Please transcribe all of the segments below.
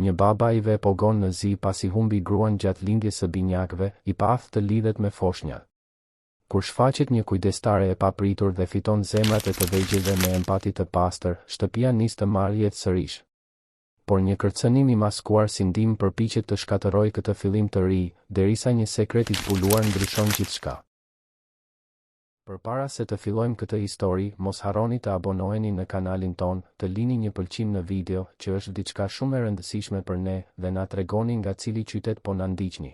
Një baba i ve pogon në zi pasi humbi gruan gjatë lindjes së binjakëve, i path të lidhet me foshnjat. Kur shfaqet një kujdestare e papritur dhe fiton zemrat e të vegjëlve me empati të pastër, shtëpia nis të marrë jetë sërish. Por një kërcënim i maskuar si ndim përpiqet të shkatërrojë këtë fillim të ri, derisa një sekret i zbuluar ndryshon gjithçka. Përpara se të fillojmë këtë histori, mos harroni të abonoheni në kanalin ton, të lini një pëlqim në video, që është diçka shumë e rëndësishme për ne, dhe na tregoni nga cili qytet po na ndiqni.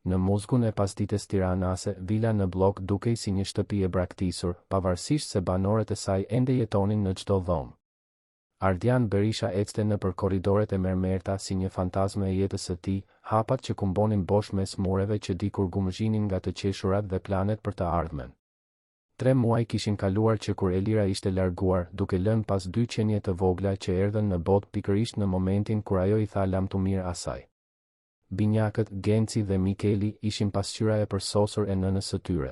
Në Muzgun e pasdites tiranase, vila në blok dukej si një shtëpi e braktisur, pavarësisht se banorët e saj ende jetonin në çdo dhomë. Ardian Berisha ecte nëpër korridoret e mermerta si një fantazmë e jetës së tij, hapat që kumbonin bosh mes mureve që dikur gumëzhinin nga të qeshurat dhe planet për të ardhmen. 3 muaj kishin kaluar që kur Elira ishte larguar, duke lënë pas 2 qenie të vogla që erdhën në botë pikërisht në momentin kur ajo i tha lamtumir asaj. Binjakët, Genci dhe Mikeli ishin pasqyra e përsosur e nënës së tyre.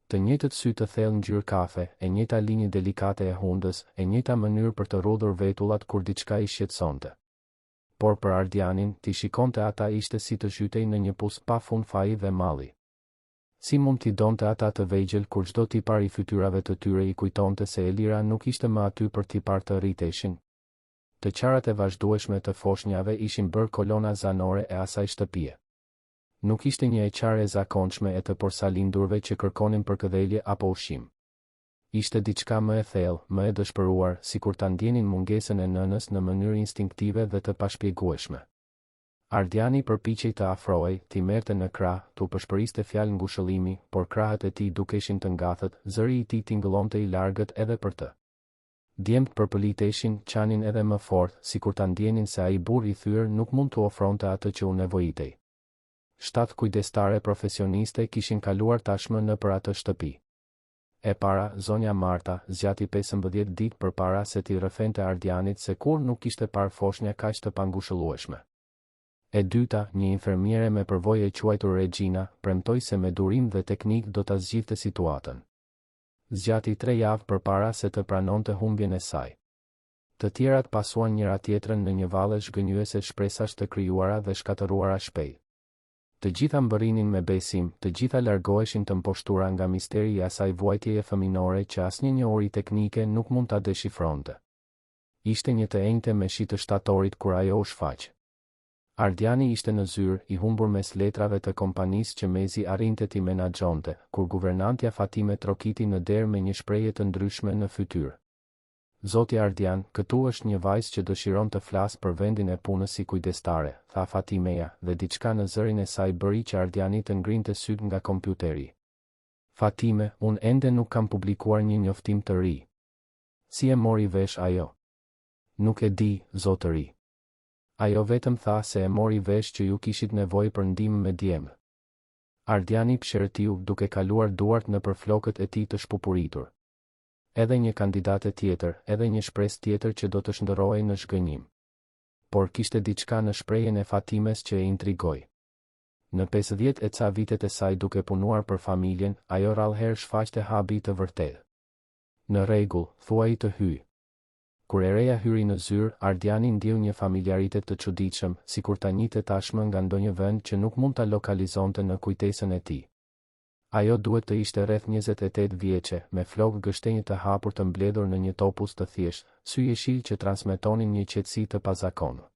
Të njëjtët sy të thellë ngjyrë kafe, e njëjta linjë delikate e hundës, e njëjta mënyrë për të rrudhur vetullat kur diçka i shqetësonte. Por për Ardianin, ti shikonte ata ishte si të zhytej në një pus pa fund faji dhe malli. Si mund t'i donte ata të vegjël kur çdo tipar i fytyrave të tyre i kujtonte se Elira nuk ishte më aty për t'i parë të rriteshin. Të qarat e vazhdueshme të foshnjave ishin bërë kolona zanore e asaj shtëpie. Nuk ishte një e qarë e zakonshme e të porsalindurve që kërkonin përkëdhelje apo ushqim. Ishte diçka më e thellë, më e dëshpëruar, sikur ta ndjenin mungesën e nënës në mënyrë instinktive dhe të pashpjegueshme. Ardiani përpiqej të afrohej, t'i merrte në krah, t'u përshpëriste fjalë ngushëllimi, por krahët e tij dukeshin të ngathët, zëri i tij tingëllonte i largët edhe për të. Djemt përpëliteshin, qanin edhe më fort, sikur ta ndjenin se ai burr i thyer nuk mund t'u ofronte atë që u nevojitej. 7 kujdestare profesioniste kishin kaluar tashmë nëpër atë shtëpi. E para, zonja Marta, zgjati 15 ditë përpara se t'i rrëfente Ardianit se kur nuk kishte parë foshnja kaq të pangushëllueshme. E dyta, një infermiere me përvojë e quajtur Regina, premtoi se me durim dhe teknik do ta zgjidhte situatën. Zgjati 3 javë përpara se të pranonte humbjen e saj. Të tjerat pasuan njëra tjetrën në një valle zhgënjyese shpresash të krijuara dhe shkatëruara shpejt. Të gjitha mbërrinin me besim, të gjitha largoheshin të mposhtura nga misteri i asaj vuajtjeje fëminore që asnjë njohuri teknike nuk mund ta deshifronte. Ishte një të enjte me shi të shtatorit kur ajo u shfaq. Ardiani ishte në zyrë, i humbur mes letrave të kompanisë që mezi arrinte t'i menaxhonte, kur guvernantja Fatime trokiti në derë me një shprehje të ndryshme në fytyrë. Zoti Ardian, këtu është një vajzë që dëshiron të flasë për vendin e punës si kujdestare, tha Fatimeja, dhe diçka në zërin e saj bëri që Ardiani të ngrinte syt nga kompjuteri. Fatime, unë ende nuk kam publikuar një njoftim të ri. Si e mori vesh ajo? Nuk e di, zotëri. Ajo vetëm tha se e mori vesh që ju kishit nevojë për ndihmë me djemë. Ardiani pshërtiu duke kaluar duart nëpër flokët e tij të shpupuritur. Edhe një kandidate tjetër, edhe një shpresë tjetër që do të shndërrohej në zhgënjim. Por kishte diçka në shprehjen e Fatimes që e intrigoi. Në 50 e ca vitet e saj duke punuar për familjen, ajo rallëherë shfaqte habi të vërtetë. Në rregull, thuaj të hyj. Kur e reja hyri në zyrë, Ardiani ndjeu një familjaritet të çuditshëm, sikur ta njihte tashmë nga ndonjë vend që nuk mund ta lokalizonte në kujtesën e tij. Ajo duhet të ishte rreth 28 vjeçe, me flokë gështenjë të hapur të mbledhur në një topuz të thjeshtë, sy jeshil që transmetonin një qetësi të pazakonur.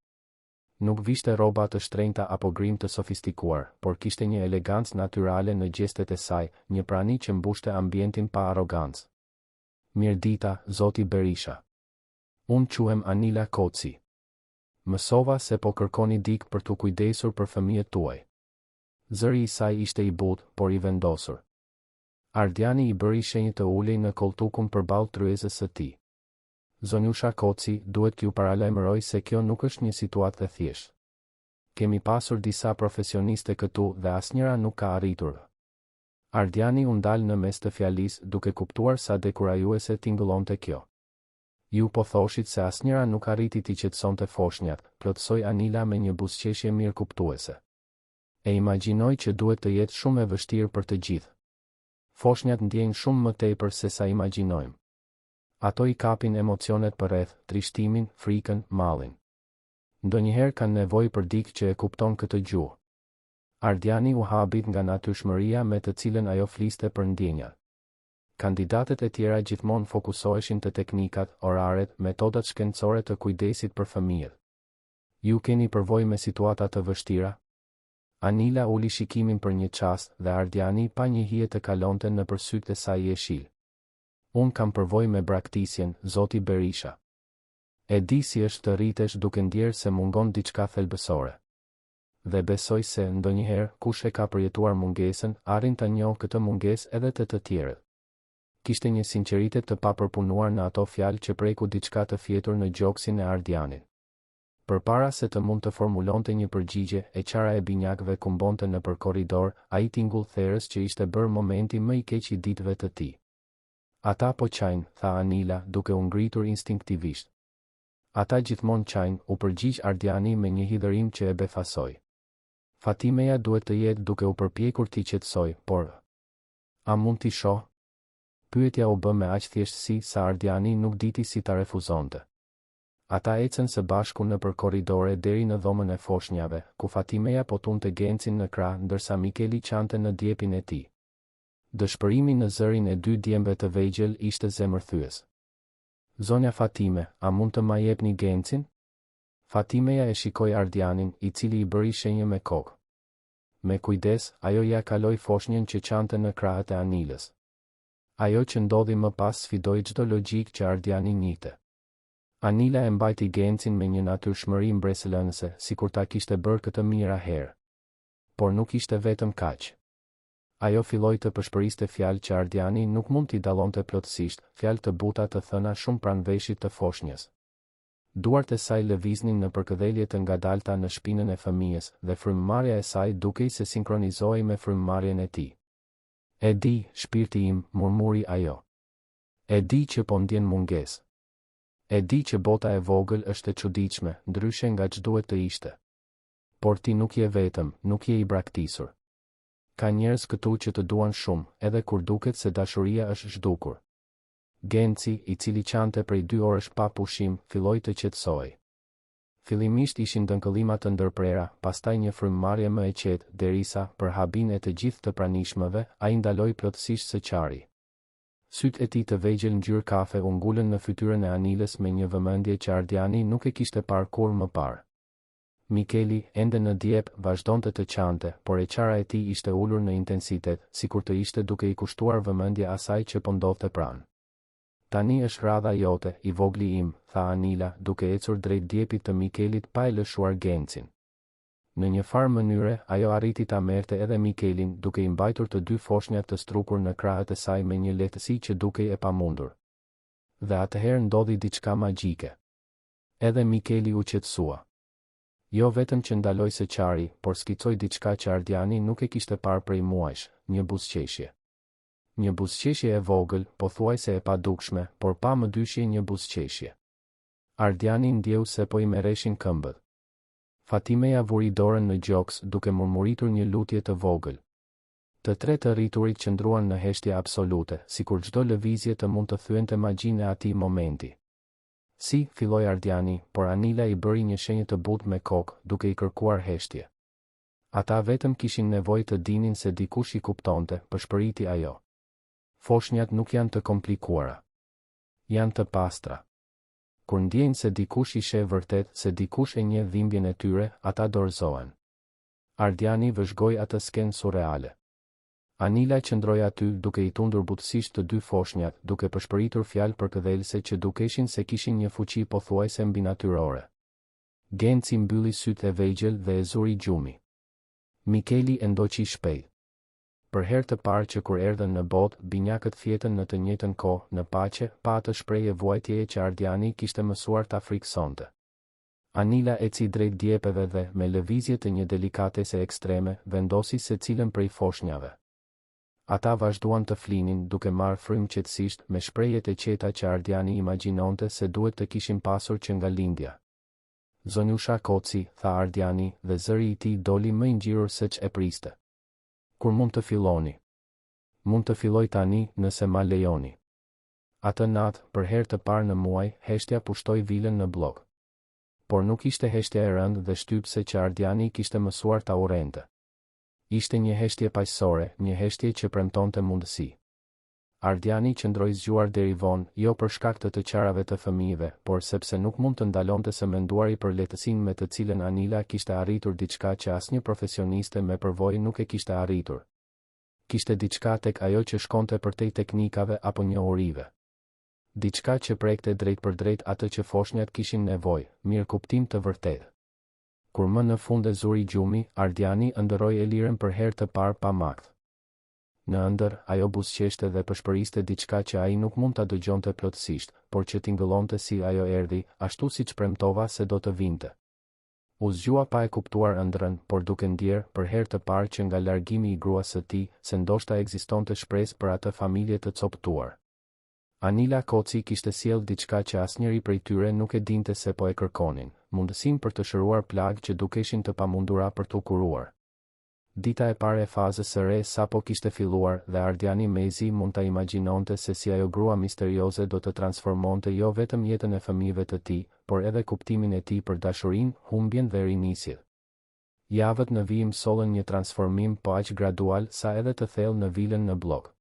Nuk vishte rroba të shtrenjta apo grim të sofistikuar, por kishte një elegancë natyrale në gjestet e saj, një prani që mbushte ambientin pa arrogancë. Mirdita, zoti Berisha. Unë quhem Anila Koci. Mësova se po kërkoni dikë për t'u kujdesur për fëmijët tuaj. Zëri i saj ishte i butë, por i vendosur. Ardiani i bëri shenjë të ulej në koltukun përballë tryezës së tij. Zonjusha Koci, duhet t'ju paralajmëroj se kjo nuk është një situatë e thjeshtë. Kemi pasur disa profesioniste këtu dhe asnjëra nuk ka arritur. Ardiani u ndal në mes të fjalisë duke kuptuar sa dekurajuese tingëllonte kjo. Ju po thoshit se asnjëra nuk arriti t'i qetësonte foshnjat, plotësoi Anila me një buzëqeshje mirë kuptuese. E imagjinoj që duhet të jetë shumë e vështirë për të gjithë. Foshnjat ndjejnë shumë më tepër se sa imagjinojmë. Ato i kapin emocionet përreth, trishtimin, frikën, mallin. Ndonjëherë kanë nevojë për dikë që e kupton këtë gjuhë. Ardiani u habit nga natyrshmëria me të cilën ajo fliste për ndjenjat. Kandidatët e tjera gjithmonë fokusoheshin te teknikat, oraret, metodat shkencore të kujdesit për fëmijët. Ju keni përvojë me situata të vështira? Anila uli shikimin për një çast dhe Ardiani pa një hije të kalonte nëpër sytë e saj jeshil. Unë kam përvojë me braktisjen, zoti Berisha. E di si është të rritesh duke ndjerë se mungon diçka thelbësore. Dhe besoj se ndonjëherë kush e ka përjetuar mungesën, arrin ta njohë këtë mungesë edhe të tjerët. Kishte një sinqeritet të papërpunuar në ato fjalë që preku diçka të fjetur në gjoksin e Ardianit. Përpara se të mund të formulonte një përgjigje, e qara e binjakëve kumbonte nëpër korridor, ai tingull therrës që ishte bërë momenti më i keq i ditëve të tij. Ata po qajnë, tha Anila, duke u ngritur instinktivisht. Ata gjithmonë qajnë, u përgjigj Ardiani me një hidhërim që e befasoi. Fatimeja duhet të jetë duke u përpjekur t'i qetësoj, por a mund t'i shoh? Pyetja u bë me aq thjeshtësi sa Ardiani nuk diti si ta refuzonte. Ata ecën së bashku nëpër korridore deri në dhomën e foshnjave, ku Fatimeja po tunte Gencin në krah ndërsa Mikeli qante në djepin e tij. Dëshpërimi në zërin e dy djemve të vegjël ishte zemërthyes. Zonja Fatime, a mund të ma jepni Gencin? Fatimeja e shikoi Ardianin, i cili i bëri shenjë me kokë. Me kujdes, ajo ja kaloi foshnjën që qante në krahët e Anilës. Ajo që ndodhi më pas sfidoi çdo logjik që Ardiani njihte. Anila e mbajti Gencin me një natyrshmëri mbresëlënëse, sikur ta kishte bërë këtë mijëra herë. Por nuk ishte vetëm kaq. Ajo filloi të përshpëriste fjalë që Ardiani nuk mund t'i dallonte plotësisht, fjalë të buta të thëna shumë pranë veshit të foshnjës. Duart e saj lëviznin në përkëdhelje të ngadalta në shpinën e fëmijës dhe frymëmarrja e saj dukej se sinkronizohej me frymëmarrjen e tij. E di, shpirti im, murmuri ajo. E di që po ndjen mungesë. E di që bota e vogël është e çuditshme, ndryshe nga ç'duhet të ishte. Por ti nuk je vetëm, nuk je i braktisur. Ka njerëz këtu që të duan shumë, edhe kur duket se dashuria është zhdukur. Genci, i cili qante prej 2 orësh pa pushim, filloi të qetësohej. Fillimisht ishin dënkëllima të ndërprera, pastaj një frymëmarrje më e qetë, derisa, për habin e të gjithë të pranishmëve, ai ndaloi plotësisht së qari. Sytë e tij të vegjël ngjyrë kafe u ngulën në fytyrën e Anilës me një vëmendje që Ardiani nuk e kishte parë kurrë më parë. Mikeli, ende në djep, vazhdonte të qante, por e qara e tij ishte ulur në intensitet, sikur të ishte duke i kushtuar vëmendje asaj që po ndodhte pranë. Tani është radha jote, i vogli im, tha Anila, duke ecur drejt djepit të Mikelit pa e lëshuar Gencin. Në një farë mënyre, ajo arriti ta merrte edhe Mikelin, duke i mbajtur të 2 foshnjat të strukur në krahët e saj me një lehtësi që dukej e pamundur. Dhe atëherë ndodhi diçka magjike. Edhe Mikeli u qetësua. Jo vetëm që ndaloi së qari, por skicoi diçka që Ardiani nuk e kishte parë prej muajsh, një buzëqeshje. Një buzëqeshje e vogël, pothuajse e padukshme, por pa më dyshje një buzëqeshje. Ardiani ndjeu se po i merreshin këmbët. Fatimeja vuri dorën në gjoks duke murmuritur një lutje të vogël. Të tre të rriturit qëndruan në heshtje absolute, sikur çdo lëvizje të mund të thyente magjinë e atij momenti. Si, filloi Ardiani, por Anila i bëri një shenjë të butë me kokë, duke i kërkuar heshtje. Ata vetëm kishin nevojë të dinin se dikush i kuptonte, përshpëriti ajo. Foshnjat nuk janë të komplikuara. Janë të pastra. Kur ndjejnë se dikush i sheh vërtet, se dikush e njeh dhimbjen e tyre, ata dorëzohen. Ardiani vëzhgoi atë skenë surreale. Anila qëndroi aty duke i tundur butësisht të 2 foshnjat, duke përshpëritur fjalë përkëdhelëse që dukeshin se kishin një fuqi pothuajse mbinatyrore. Genci mbylli sytë e vegjël dhe e zuri gjumi. Mikeli e ndoqi shpejt. Për herë të parë që kur erdhën në botë, binjakët fjetën në të njëjtën kohë, në paqe, pa atë shprehje vuajtjeje që Ardiani kishte mësuar ta friksonte. Anila eci drejt djepeve dhe, me lëvizje të një delikatese ekstreme, vendosi secilën prej foshnjave. Ata vazhduan të flinin, duke marrë frymë qetësisht, me shprehjet e qeta që Ardiani imagjinonte se duhet të kishin pasur që nga lindja. Zonjusha Koci, tha Ardiani, dhe zëri i tij doli më i ngjirur se ç'e priste. Kur mund të filloni? Mund të filloj tani, nëse ma lejoni. Atë natë, për herë të parë në muaj, heshtja pushtoi vilën në blok. por nuk ishte heshtja e rëndë dhe shtypse që Ardiani kishte mësuar ta urrente. Ishte një heshtje paqësore, një heshtje që premtonte mundësi. Ardiani qëndroi zgjuar deri vonë, jo për shkak të qarave të fëmijëve, por sepse nuk mund të ndalonte së menduari për lehtësinë me të cilën Anila kishte arritur diçka që asnjë profesioniste me përvojë nuk e kishte arritur. Kishte diçka tek ajo që shkonte përtej teknikave apo njohurive. Diçka që prekte drejt për drejt atë që foshnjat kishin nevojë, mirë kuptim të vërtetë. Kur më në fund e zuri gjumi, Ardiani ëndërroi Elirën për herë të parë pa makt. Në ëndër, ajo buzëqeshte dhe përshpëriste diçka që ai nuk mund ta dëgjonte plotësisht, por që tingëllonte si ajo erdhi, ashtu siç premtova se do të vinte. U zgjua pa e kuptuar ëndrrën, por duke ndjer për herë të parë që nga largimi i gruas së tij, se ndoshta ekzistonte shpresë për atë familje të coptuar. Anila Koci kishte sjellë diçka që asnjëri prej tyre nuk e dinte se po e kërkonin, mundësinë për të shëruar plagë që dukeshin të pamundura për t'u kuruar. Dita e parë e fazës së re sapo kishte filluar dhe Ardiani mezi mund ta imagjinonte se si ajo grua misterioze do të transformonte jo vetëm jetën e fëmijëve të tij, por edhe kuptimin e tij për dashurinë, humbjen dhe rinisjen. Javët në vijim sollën një transformim po aq gradual sa edhe të thellë në vilën në blok.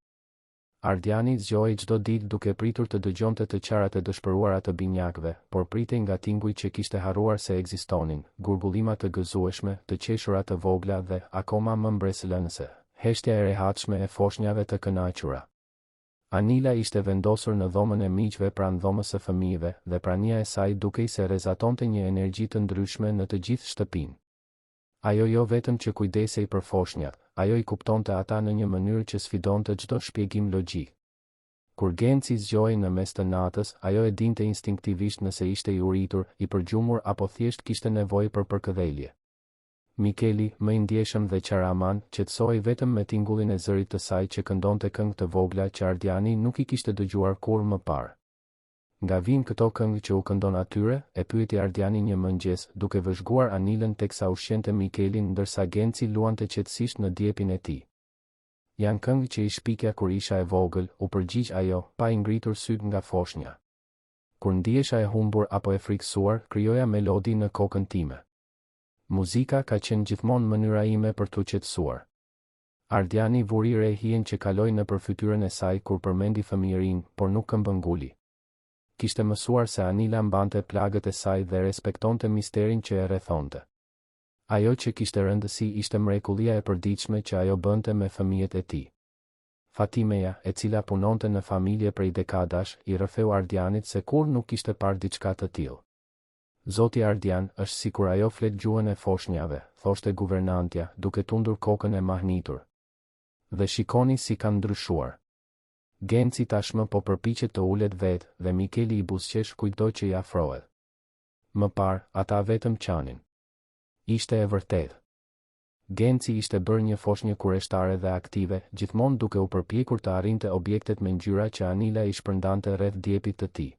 Ardiani zgjohej çdo ditë duke pritur të dëgjonte të qarat e dëshpëruara të binjakëve, por pritej nga tinguj që kishte harruar se ekzistonin, gurgullima të gëzueshme, të qeshura të vogla dhe, akoma më mbresëlënëse, heshtja e rehatshme e foshnjave të kënaqura. Anila ishte vendosur në dhomën e miqve pranë dhomës së fëmijëve dhe prania e saj dukej se rezatonte një energji të ndryshme në të gjithë shtëpinë. Ajo jo vetëm që kujdesej për foshnjat, ajo i kuptonte ata në një mënyrë që sfidonte çdo shpjegim logjik. Kur Genci zgjohej në mes të natës, ajo e dinte instinktivisht nëse ishte i uritur, i përgjumur apo thjesht kishte nevojë për përkëdhelje. Mikeli, më i ndjeshëm dhe qaraman, qetësohej vetëm me tingullin e zërit të saj që këndonte këngë të vogla që Ardiani nuk i kishte dëgjuar kurrë më parë. Nga vijnë këto këngë që u këndon atyre, e pyeti Ardiani një mëngjes, duke vëzhguar Anilën teksa ushqente Mikelin ndërsa Genci luante qetësisht në djepin e tij. Janë këngë që i shpikja kur isha e vogël, u përgjigj ajo, pa i ngritur syt nga foshnja. Kur ndihesha e humbur apo e frikësuar, krijoja melodi në kokën time. Muzika ka qenë gjithmonë mënyra ime për t'u qetësuar. Ardiani vuri re hijen që kaloi në përfytyrën e saj kur përmendi fëmijërinë, por nuk këmbënguli. Kishte mësuar se Anila mbante plagët e saj dhe respektonte misterin që e rrethonte. Ajo që kishte rëndësi ishte mrekullia e përditshme që ajo bënte me fëmijët e tij. Fatimeja, e cila punonte në familje prej dekadash, i rrëfeu Ardianit se kur nuk kishte parë diçka të tillë. Zoti Ardian është sikur ajo flet gjuhën e foshnjave, thoshte guvernantja, duke tundur kokën e mahnitur. Dhe shikoni si kanë ndryshuar. Genci tashmë po përpiqet të ulet vetë dhe Mikeli i buzëqesh kujdo që i afrohet. Më parë, ata vetëm qanin. Ishte e vërtetë. Genci ishte bërë një foshnjë kurioztare dhe aktive, gjithmonë duke u përpjekur të arrinte objektet me ngjyra që Anila i shpërndante rreth djepit të tij.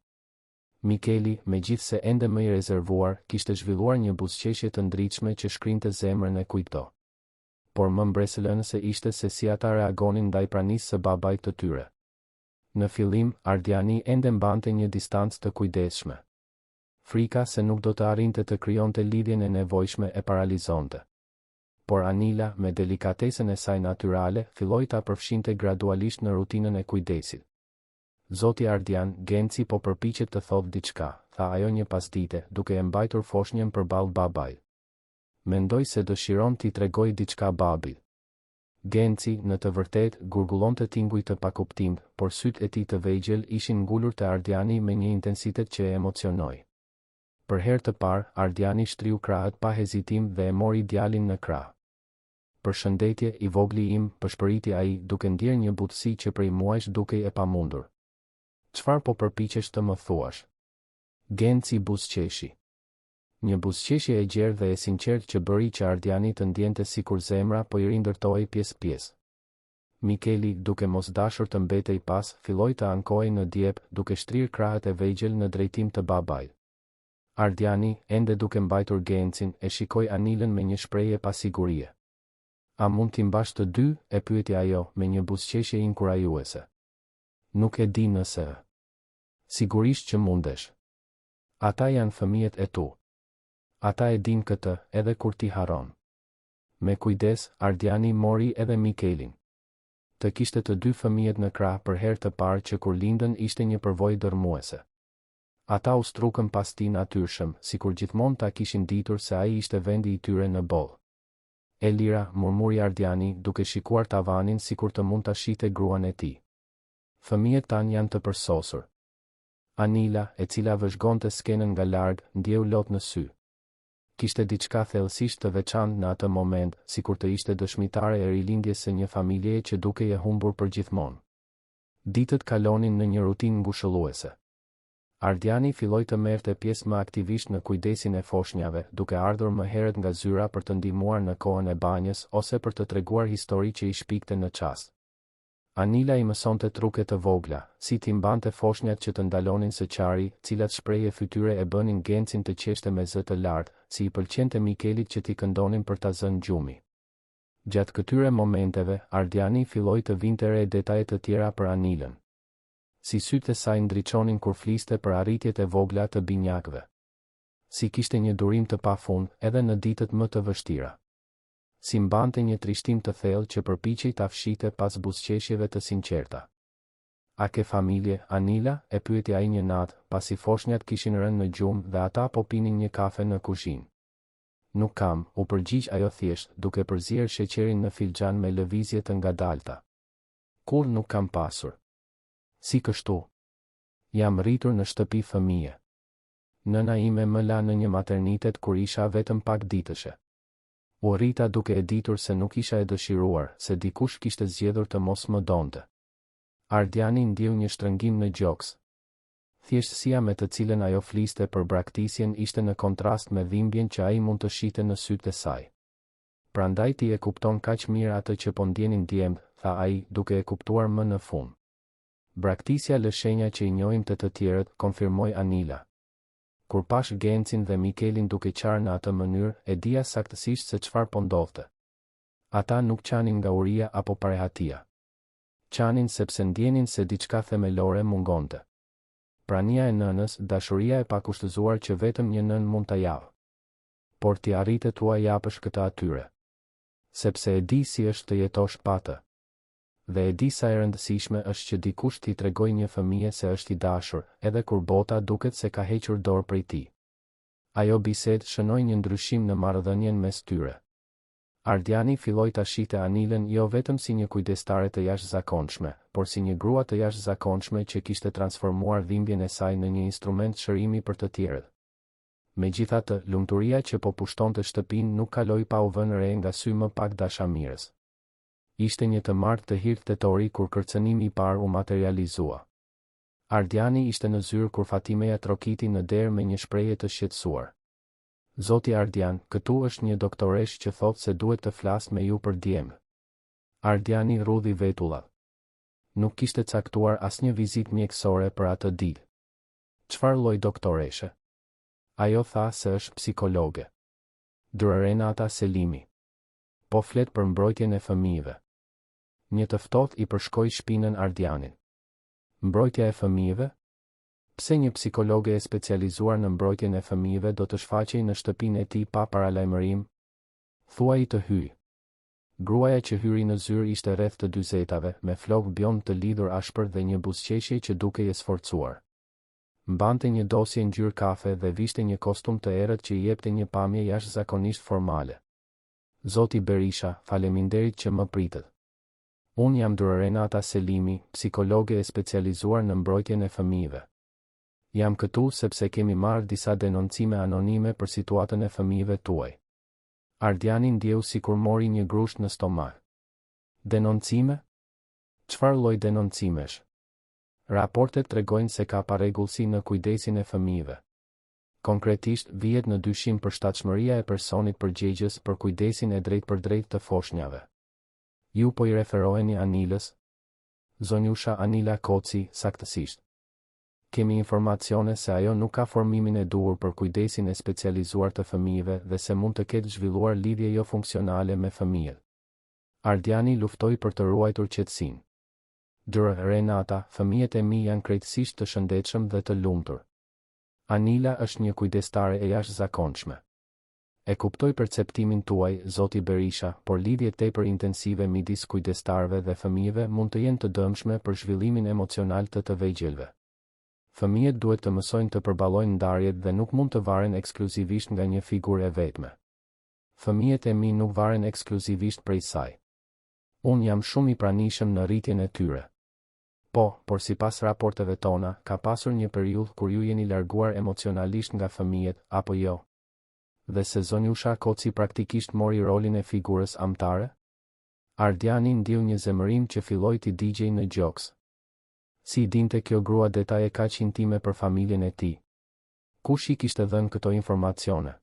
Mikeli, megjithse ende më i rezervuar, kishte zhvilluar një buzëqeshje të ndritshme që shkrinte zemrën e kujto. Por më mbresëlënëse ishte se si ata reagonin ndaj pranisë së babait të tyre. Në fillim, Ardiani ende mbante një distancë të kujdesshme. Frika se nuk do të arrinte të krijonte lidhjen e nevojshme e paralizonte. Por Anila, me delikatesën e saj natyrale, filloi ta përfshinte gradualisht në rutinën e kujdesit. Zoti Ardian, Genci po përpiqet të thotë diçka, tha ajo një pasdite, duke e mbajtur foshnjën përballë babait. Mendoj se dëshiron t'i tregoj diçka babit. Genci, në të vërtetë, gurgullonte tinguj të pakuptim, por sytë e tij të vegjël ishin ngulur te Ardiani me një intensitet që e emocionoi. Për herë të parë, Ardiani shtriu krahët pa hezitim dhe e mori djalin në krah. Përshëndetje, i vogli im, përshpëriti ai, duke ndjer një butësi që prej muajsh dukej e pamundur. Çfarë po përpiqesh të më thuash? Genci buzëqeshi. Një buzëqeshje e gjerë dhe e sinqertë që bëri që Ardiani të ndjente sikur zemra po i rindërtohej pjesë-pjesë. Mikeli, duke mos dashur të mbetej pas, filloi të ankohej në djep, duke shtrirë krahët e vegjël në drejtim të babait. Ardiani, ende duke mbajtur Gencin, e shikoi Anilën me një shprehje pasigurie. A mund t'i mbash të dy? E pyeti ajo, me një buzëqeshje inkurajuese. Nuk e di nëse. Sigurisht që mundesh. Ata janë fëmijët e tu. Ata e din këtë, edhe kur ti haron. Me kujdes, Ardiani mori edhe Mikelin. Të kishte të dy fëmijët në krah për herë të parë që kur lindën ishte një përvojë dërmuese. Ata u strukën pas tij natyrshëm, sikur gjithmonë ta kishin ditur se ai ishte vendi i tyre në bollë. Elira, murmuri Ardiani, duke shikuar tavanin sikur të mund ta shihte gruan e tij. Fëmijët tanë janë të përsosur. Anila, e cila vëzhgonte skenën nga larg, ndjeu lot në sy. Kishte diçka thellësisht të veçantë në atë moment, sikur të ishte dëshmitare e rilindjes së një familjeje që dukej e humbur përgjithmonë. Ditët kalonin në një rutinë ngushëlluese. Ardiani filloi të merrte pjesë më aktivisht në kujdesin e foshnjave, duke ardhur më herët nga zyra për të ndihmuar në kohën e banjës ose për të treguar histori që i shpikte në çast. Anila i mësonte truke të vogla, si t'i mbante foshnjat që të ndalonin së qari, cilat shprehje fytyre e bënin Gencin të qeshte me zë të lartë, si i pëlqente Mikelit që t'i këndonin për ta zënë gjumi. Gjatë këtyre momenteve, Ardiani filloi të vinte re detaje të tjera për Anilën. Si sytë e saj ndriçonin kur fliste për arritjet e vogla të binjakëve. Si kishte një durim të pafund edhe në ditët më të vështira. Si mbante një trishtim të thellë që përpiqej ta fshite pas buzëqeshjeve të sinqerta. A ke familje, Anila? E pyeti ai një natë, pasi foshnjat kishin rënë në gjumë dhe ata po pinin një kafe në kuzhinë. Nuk kam, u përgjigj ajo thjesht, duke përzier sheqerin në filxhan me lëvizje të ngadalta. Kur nuk kam pasur. Si kështu? Jam rritur në shtëpi fëmije. Nëna ime më la në një maternitet kur isha vetëm pak ditëshe. U rrita duke e ditur se nuk isha e dëshiruar, se dikush kishte zgjedhur të mos më donte. Ardiani ndjeu një shtrëngim në gjoks. Thjeshtësia me të cilën ajo fliste për braktisjen ishte në kontrast me dhimbjen që ai mund të shihte në sytë e saj. Prandaj ti e kupton kaq mirë atë që po ndjenin djemt, tha ai, duke e kuptuar më në fund. Braktisja lë shenja që i njohim të tjerët, konfirmoi Anila. Kur pash Gencin dhe Mikelin duke qarë në atë mënyrë, e dija saktësisht se çfarë po ndodhte. Ata nuk qanin nga uria apo parehatia. Qanin sepse ndjenin se diçka themelore mungonte. Prania e nënës, dashuria e pakushtëzuar që vetëm një nën mund ta japë. Por ti arritet tua japësh këtë atyre. Sepse e di si është të jetosh pa të. Dhe e di sa e rëndësishme është që dikush t'i tregoj një fëmijë se është i dashur, edhe kur bota duket se ka hequr dorë prej tij. Ajo bisedë shënoi një ndryshim në marrëdhënien mes tyre. Ardiani filloi ta shihte Anilën jo vetëm si një kujdestare të jashtëzakonshme, por si një grua të jashtëzakonshme që kishte transformuar dhimbjen e saj në një instrument shërimi për të tjerët. Megjithatë, lumturia që po pushtonte shtëpinë nuk kaloi pa u vënë re nga sy më pak dashamirës. Ishte një të martë të hirtë tetori kur kërcënimi i parë u materializua. Ardiani ishte në zyrë kur Fatimeja trokiti në derë me një shprehje të shqetësuar. Zoti Ardian, këtu është një doktoresh që thotë se duhet të flas me ju për djemë. Ardiani rrudhi vetullat. Nuk kishte caktuar asnjë vizitë mjekësore për atë ditë. Çfarë lloj doktoreshe? Ajo tha se është psikologe. Renata Selimi. Po flet për mbrojtjen e fëmijëve. Një të ftohtë i përshkoi shpinën Ardianin. Mbrojtja e fëmijëve? Pse një psikologe e specializuar në mbrojtjen e fëmijëve do të shfaqej në shtëpinë e tij pa paralajmërim? Thuaj të hyj. Gruaja që hyri në zyrë ishte rreth të 40-tave, me flokë bjond të lidhur ashpër dhe një buzëqeshje që dukej e sforcuar. Mbante një dosje ngjyrë kafe dhe vishte një kostum të errët që i jepte një pamje jashtëzakonisht formale. Zoti Berisha, faleminderit që më pritët. Unë jam Renata Selimi, psikologe e specializuar në mbrojtjen e fëmijëve. Jam këtu sepse kemi marrë disa denoncime anonime për situatën e fëmijëve tuaj. Ardiani ndjeu sikur mori një grusht në stomak. Denoncime? Çfarë lloj denoncimesh? Raportet tregojnë se ka parregullsi në kujdesin e fëmijëve. Konkretisht, vihet në dyshim përshtatshmëria e personit përgjegjës për kujdesin e drejtpërdrejtë të foshnjave. Ju po i referoheni Anilës? Zonjusha Anila Koci, saktësisht. Kemi informacione se ajo nuk ka formimin e duhur për kujdesin e specializuar të fëmijëve dhe se mund të ketë zhvilluar lidhje jo funksionale me fëmijët. Ardiani luftoi për të ruajtur qetësinë. Renata, fëmijët e mi janë krejtësisht të shëndetshëm dhe të lumtur. Anila është një kujdestare e jashtëzakonshme. E kuptoj perceptimin tuaj, zoti Berisha, por lidhjet tepër intensive midis kujdestarëve dhe fëmijëve mund të jenë të dëmshme për zhvillimin emocional të vegjëlve. Fëmijët duhet të mësojnë të përballojnë ndarjet dhe nuk mund të varen ekskluzivisht nga një figurë e vetme. Fëmijët e mi nuk varen ekskluzivisht prej saj. Unë jam shumë i pranishëm në rritjen e tyre. Por sipas raporteve tona, ka pasur një periudhë kur ju jeni larguar emocionalisht nga fëmijët, apo jo? Dhe se Zonjusha Koci praktikisht mori rolin e figurës amtare? Ardiani ndjeu një zemërim që filloi të digjej në gjoks. Si dinte kjo grua detaje kaq intime për familjen e tij? Kush i kishte dhënë këto informacione?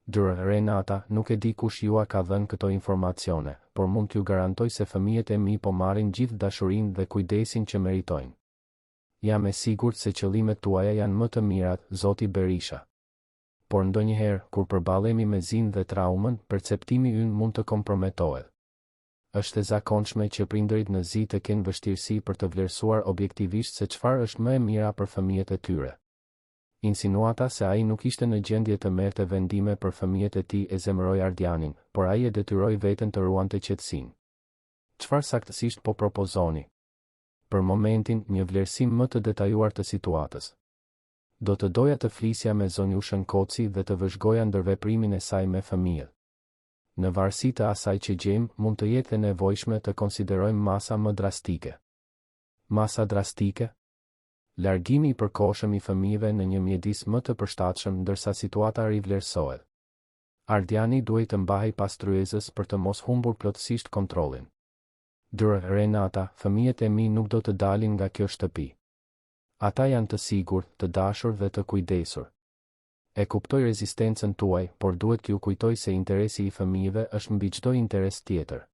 Renata, nuk e di kush jua ka dhënë këto informacione, por mund t'ju garantoj se fëmijët e mi po marrin gjithë dashurinë dhe kujdesin që meritojnë. Jam e sigurt se qëllimet tuaja janë më të mirat, zoti Berisha. Por ndonjëherë, kur përballemi me zinë dhe traumën, perceptimi ynë mund të komprometohet. Është e zakonshme që prindërit në zi të kenë vështirësi për të vlerësuar objektivisht se çfarë është më e mira për fëmijët e tyre. Insinuata se ai nuk ishte në gjendje të merrte vendime për fëmijët e tij e zemëroi Ardianin, por ai e detyroi veten të ruante qetësinë. Çfarë saktësisht po propozoni? Për momentin, një vlerësim më të detajuar të situatës. Do të doja të flisja me Zonjushën Koci dhe të vëzhgoja ndërveprimin e saj me fëmijët. Në varësi të asaj që gjejmë, mund të jetë e nevojshme të konsiderojmë masa më drastike. Masa drastike? Largimi i përkohshëm i fëmijëve në një mjedis më të përshtatshëm ndërsa situata rivlerësohet. Ardiani duhet të mbahej pas tryezës për të mos humbur plotësisht kontrollin. Renata, fëmijët e mi nuk do të dalin nga kjo shtëpi. Ata janë të sigurt, të dashur dhe të kujdesur. E kuptoj rezistencën tuaj, por duhet t'ju kujtoj se interesi i fëmijëve është mbi çdo interes tjetër.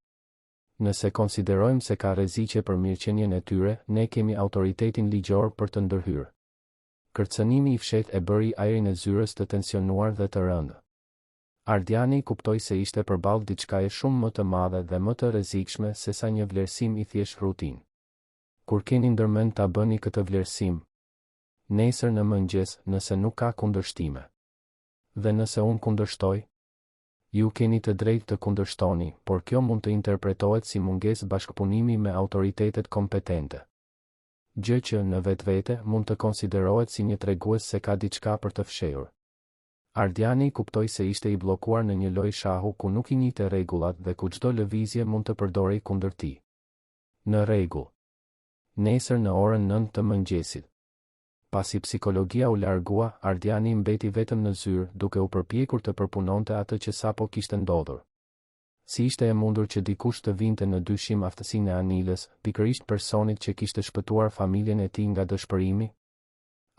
Nëse konsiderojmë se ka rreziqe për mirëqenien e tyre, ne kemi autoritetin ligjor për të ndërhyrë. Kërcënimi i fshehtë e bëri ajrin e zyrës të tensionuar dhe të rëndë. Ardiani kuptoi se ishte përballë diçkaje shumë më të madhe dhe më të rrezikshme se sa një vlerësim i thjesht rutinë. Kur keni ndërmend ta bëni këtë vlerësim? Nesër në mëngjes, nëse nuk ka kundërshtime. Dhe nëse unë kundërshtoj? Ju keni të drejtë të kundërshtoni, por kjo mund të interpretohet si mungesë bashkëpunimi me autoritetet kompetente. Gjë që në vetvete mund të konsiderohet si një tregues se ka diçka për të fshehur. Ardiani kuptoi se ishte i bllokuar në një lojë shahu ku nuk i njihte rregullat dhe ku çdo lëvizje mund të përdorej kundër tij. Në rregull. Nesër në orën 9 të mëngjesit. Pasi psikologjia u largua, Ardiani mbeti vetëm në zyrë, duke u përpjekur të përpunonte atë që sapo kishte ndodhur. Si ishte e mundur që dikush të vinte në dyshim aftësinë e Anilës, pikërisht personit që kishte shpëtuar familjen e tij nga dëshpërimi?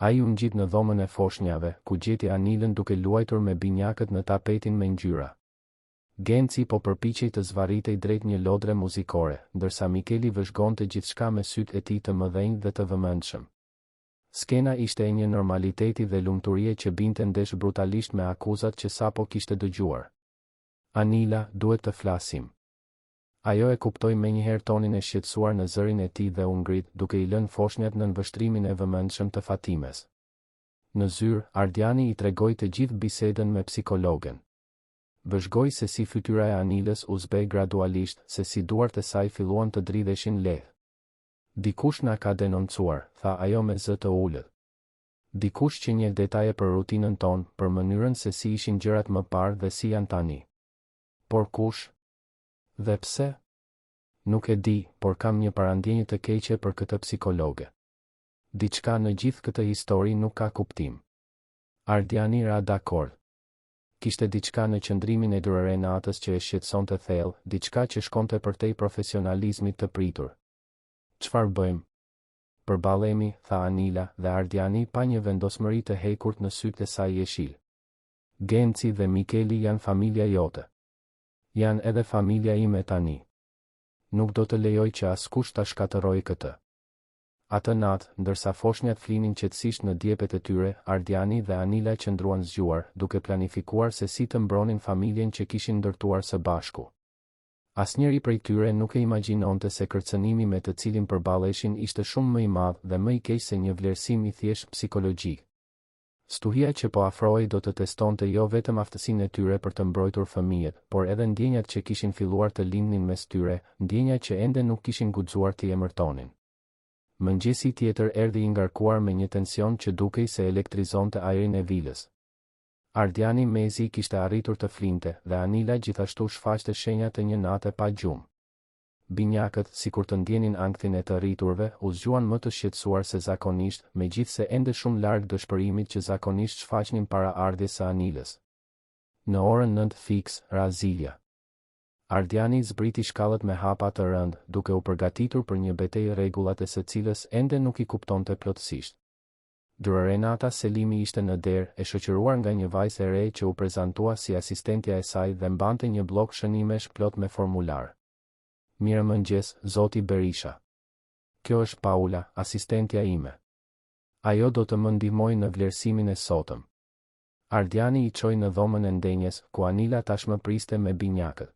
Ai u ngjit në dhomën e foshnjave, ku gjeti Anilën duke luajtur me binjakët në tapetin me ngjyra. Genci po përpiqej të zvarritej drejt një lodre muzikore, ndërsa Mikeli vëzhgonte gjithçka me sytë e tij të mëdhenj dhe të vëmendshëm. Skena ishte e një normaliteti dhe lumturie që binte ndesh brutalisht me akuzat që sapo kishte dëgjuar. Anila, duhet të flasim. Ajo e kuptoi menjëherë tonin e shqetësuar në zërin e tij dhe u ngrit, duke i lënë foshnjat në nënvështrimin e vëmendshëm të Fatimes. Në zyrë, Ardiani i tregoi të gjithë bisedën me psikologen. Vëzhgoi se si fytyra e Anilës u zbej gradualisht, se si duart e saj filluan të dridheshin lehtë. Dikush na ka denoncuar, tha ajo me zë të ulët. Dikush që njeh detaje për rutinën tonë, për mënyrën se si ishin gjërat më parë dhe si janë tani. Por kush? Dhe pse? Nuk e di, por kam një parandjenje të keqe për këtë psikologe. Diçka në gjithë këtë histori nuk ka kuptim. Ardiani ra dakord. Kishte diçka në qëndrimin e Renatës që e shqetësonte thellë, diçka që shkonte përtej profesionalizmit të pritur. Çfarë bëjmë? Përballemi, tha Anila, dhe Ardiani pa një vendosmëri të hekurt në sytë e saj jeshil. Genci dhe Mikeli janë familja jote. Janë edhe familja ime tani. Nuk do të lejoj që askush ta shkatërrojë këtë. Atë natë, ndërsa foshnjat flinin qetësisht në djepet e tyre, Ardiani dhe Anila qëndruan zgjuar, duke planifikuar se si të mbronin familjen që kishin ndërtuar së bashku. Asnjëri prej tyre nuk e imagjinonte se kërcënimi me të cilin përballeshin ishte shumë më i madh dhe më i keq se një vlerësim i thjesht psikologjik. Stuhia që po afrohej do të testonte jo vetëm aftësinë e tyre për të mbrojtur fëmijët, por edhe ndjenjat që kishin filluar të lindnin mes tyre, ndjenjat që ende nuk kishin guxuar t'i emërtonin. Mëngjesi tjetër erdhi i ngarkuar me një tension që dukej se elektrizonte ajrin e vilës. Ardiani mezi kishte arritur të flinte dhe Anila gjithashtu shfaqte shenja të një nate pa gjumë. Binjakët, sikur të ndjenin ankthin e të rriturve, u zgjuan më të shqetësuar se zakonisht, megjithse ende shumë larg dëshpërimit që zakonisht shfaqnin para ardhjes së Anilës. Në orën 9 fiks, Razilja. Ardiani zbriti shkallët me hapa të rëndë, duke u përgatitur për një betejë rregullat e së cilës ende nuk i kuptonte plotësisht. Renata Selimi ishte në derë, e shoqëruar nga një vajzë e re që u prezantua si asistentja e saj dhe mbante një blok shënimesh plot me formular. Mirëmëngjes, zoti Berisha. Kjo është Paula, asistentja ime. Ajo do të më ndihmojë në vlerësimin e sotëm. Ardiani i çoi në dhomën e ndenjes, ku Anila tashmë priste me binjakët.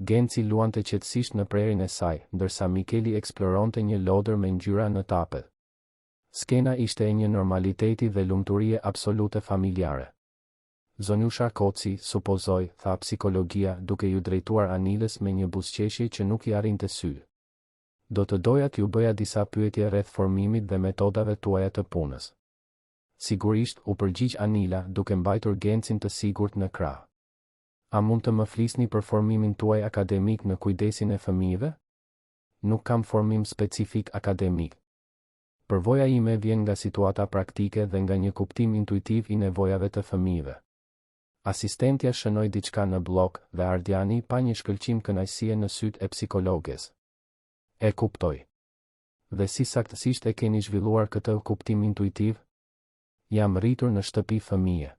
Genci luante qetësisht në prerin e saj, ndërsa Mikeli eksploronte një lodër me ngjyra në tapet. Skena ishte e një normaliteti dhe lumturie absolute familjare. Zonjusha Koci, supozoj, tha psikologjia, duke ju drejtuar Anilës me një buzëqeshje që nuk i arrinte sy. Do të doja t'ju bëja disa pyetje rreth formimit dhe metodave tuaja të punës. Sigurisht, u përgjigj Anila, duke mbajtur Gencin të sigurt në krah. A mund të më flisni për formimin tuaj akademik në kujdesin e fëmijëve? Nuk kam formim specifik akademik. Përvoja ime vjen nga situata praktike dhe nga një kuptim intuitiv i nevojave të fëmijëve. Asistentja shënoi diçka në blok dhe Ardiani pa një shkëlqim kënaqësie në sytë e psikologes. E kuptoj. Dhe si saktësisht e keni zhvilluar këtë kuptim intuitiv? Jam rritur në shtëpi fëmije.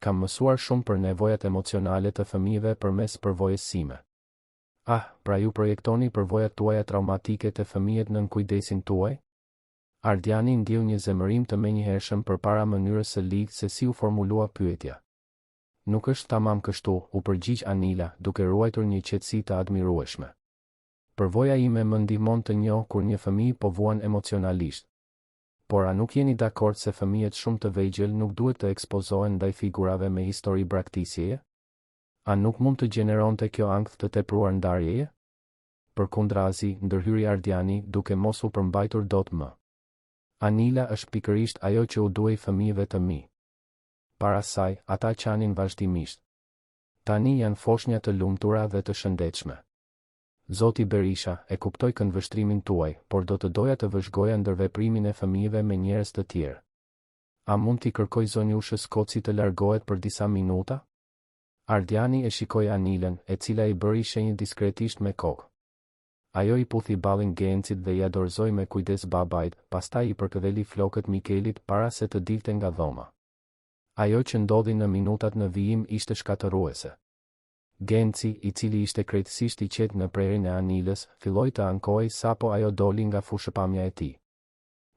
Kam mësuar shumë për nevojat emocionale të fëmijëve përmes përvojës sime. Pra ju projektoni përvojat tuaja traumatike të fëmijët nën kujdesin tuaj? Ardiani ndjeu një zemërim të menjëhershëm përpara mënyrës së ligë se si u formulua pyetja. Nuk është tamam kështu, u përgjigj Anila, duke ruajtur një qetësi të admirueshme. Përvoja ime më ndihmon të njoh kur një fëmijë po vuan emocionalisht. Por a nuk jeni dakord se fëmijët shumë të vegjël nuk duhet të ekspozohen ndaj figurave me histori braktisjeje? A nuk mund të gjeneronte kjo ankth të tepruar ndarjeje? Përkundrazi, ndërhyri Ardiani, duke mos u përmbajtur dot më. Anila është pikërisht ajo që u duhej fëmijëve të mi. Para saj, ata qanin vazhdimisht. Tani janë foshnja të lumtura dhe të shëndetshme. Zoti Berisha, e kuptoj këndvështrimin tuaj, por do të doja të vëzhgoja ndërveprimin e fëmijëve me njerëz të tjerë. A mund t'i kërkoj zonjushës Koci të largohet për disa minuta? Ardiani e shikoi Anilën, e cila i bëri shenjë diskretisht me kokë. Ajo i puthi ballin Gencit dhe ja dorëzoi me kujdes babait, pastaj i përkëdheli flokët Mikelit para se të dilte nga dhoma. Ajo që ndodhi në minutat në vijim ishte shkatëruese. Genci, i cili ishte krejtësisht i qetë në prerin e Anilës, filloi të ankojë sapo ajo doli nga fushëpamja e tij.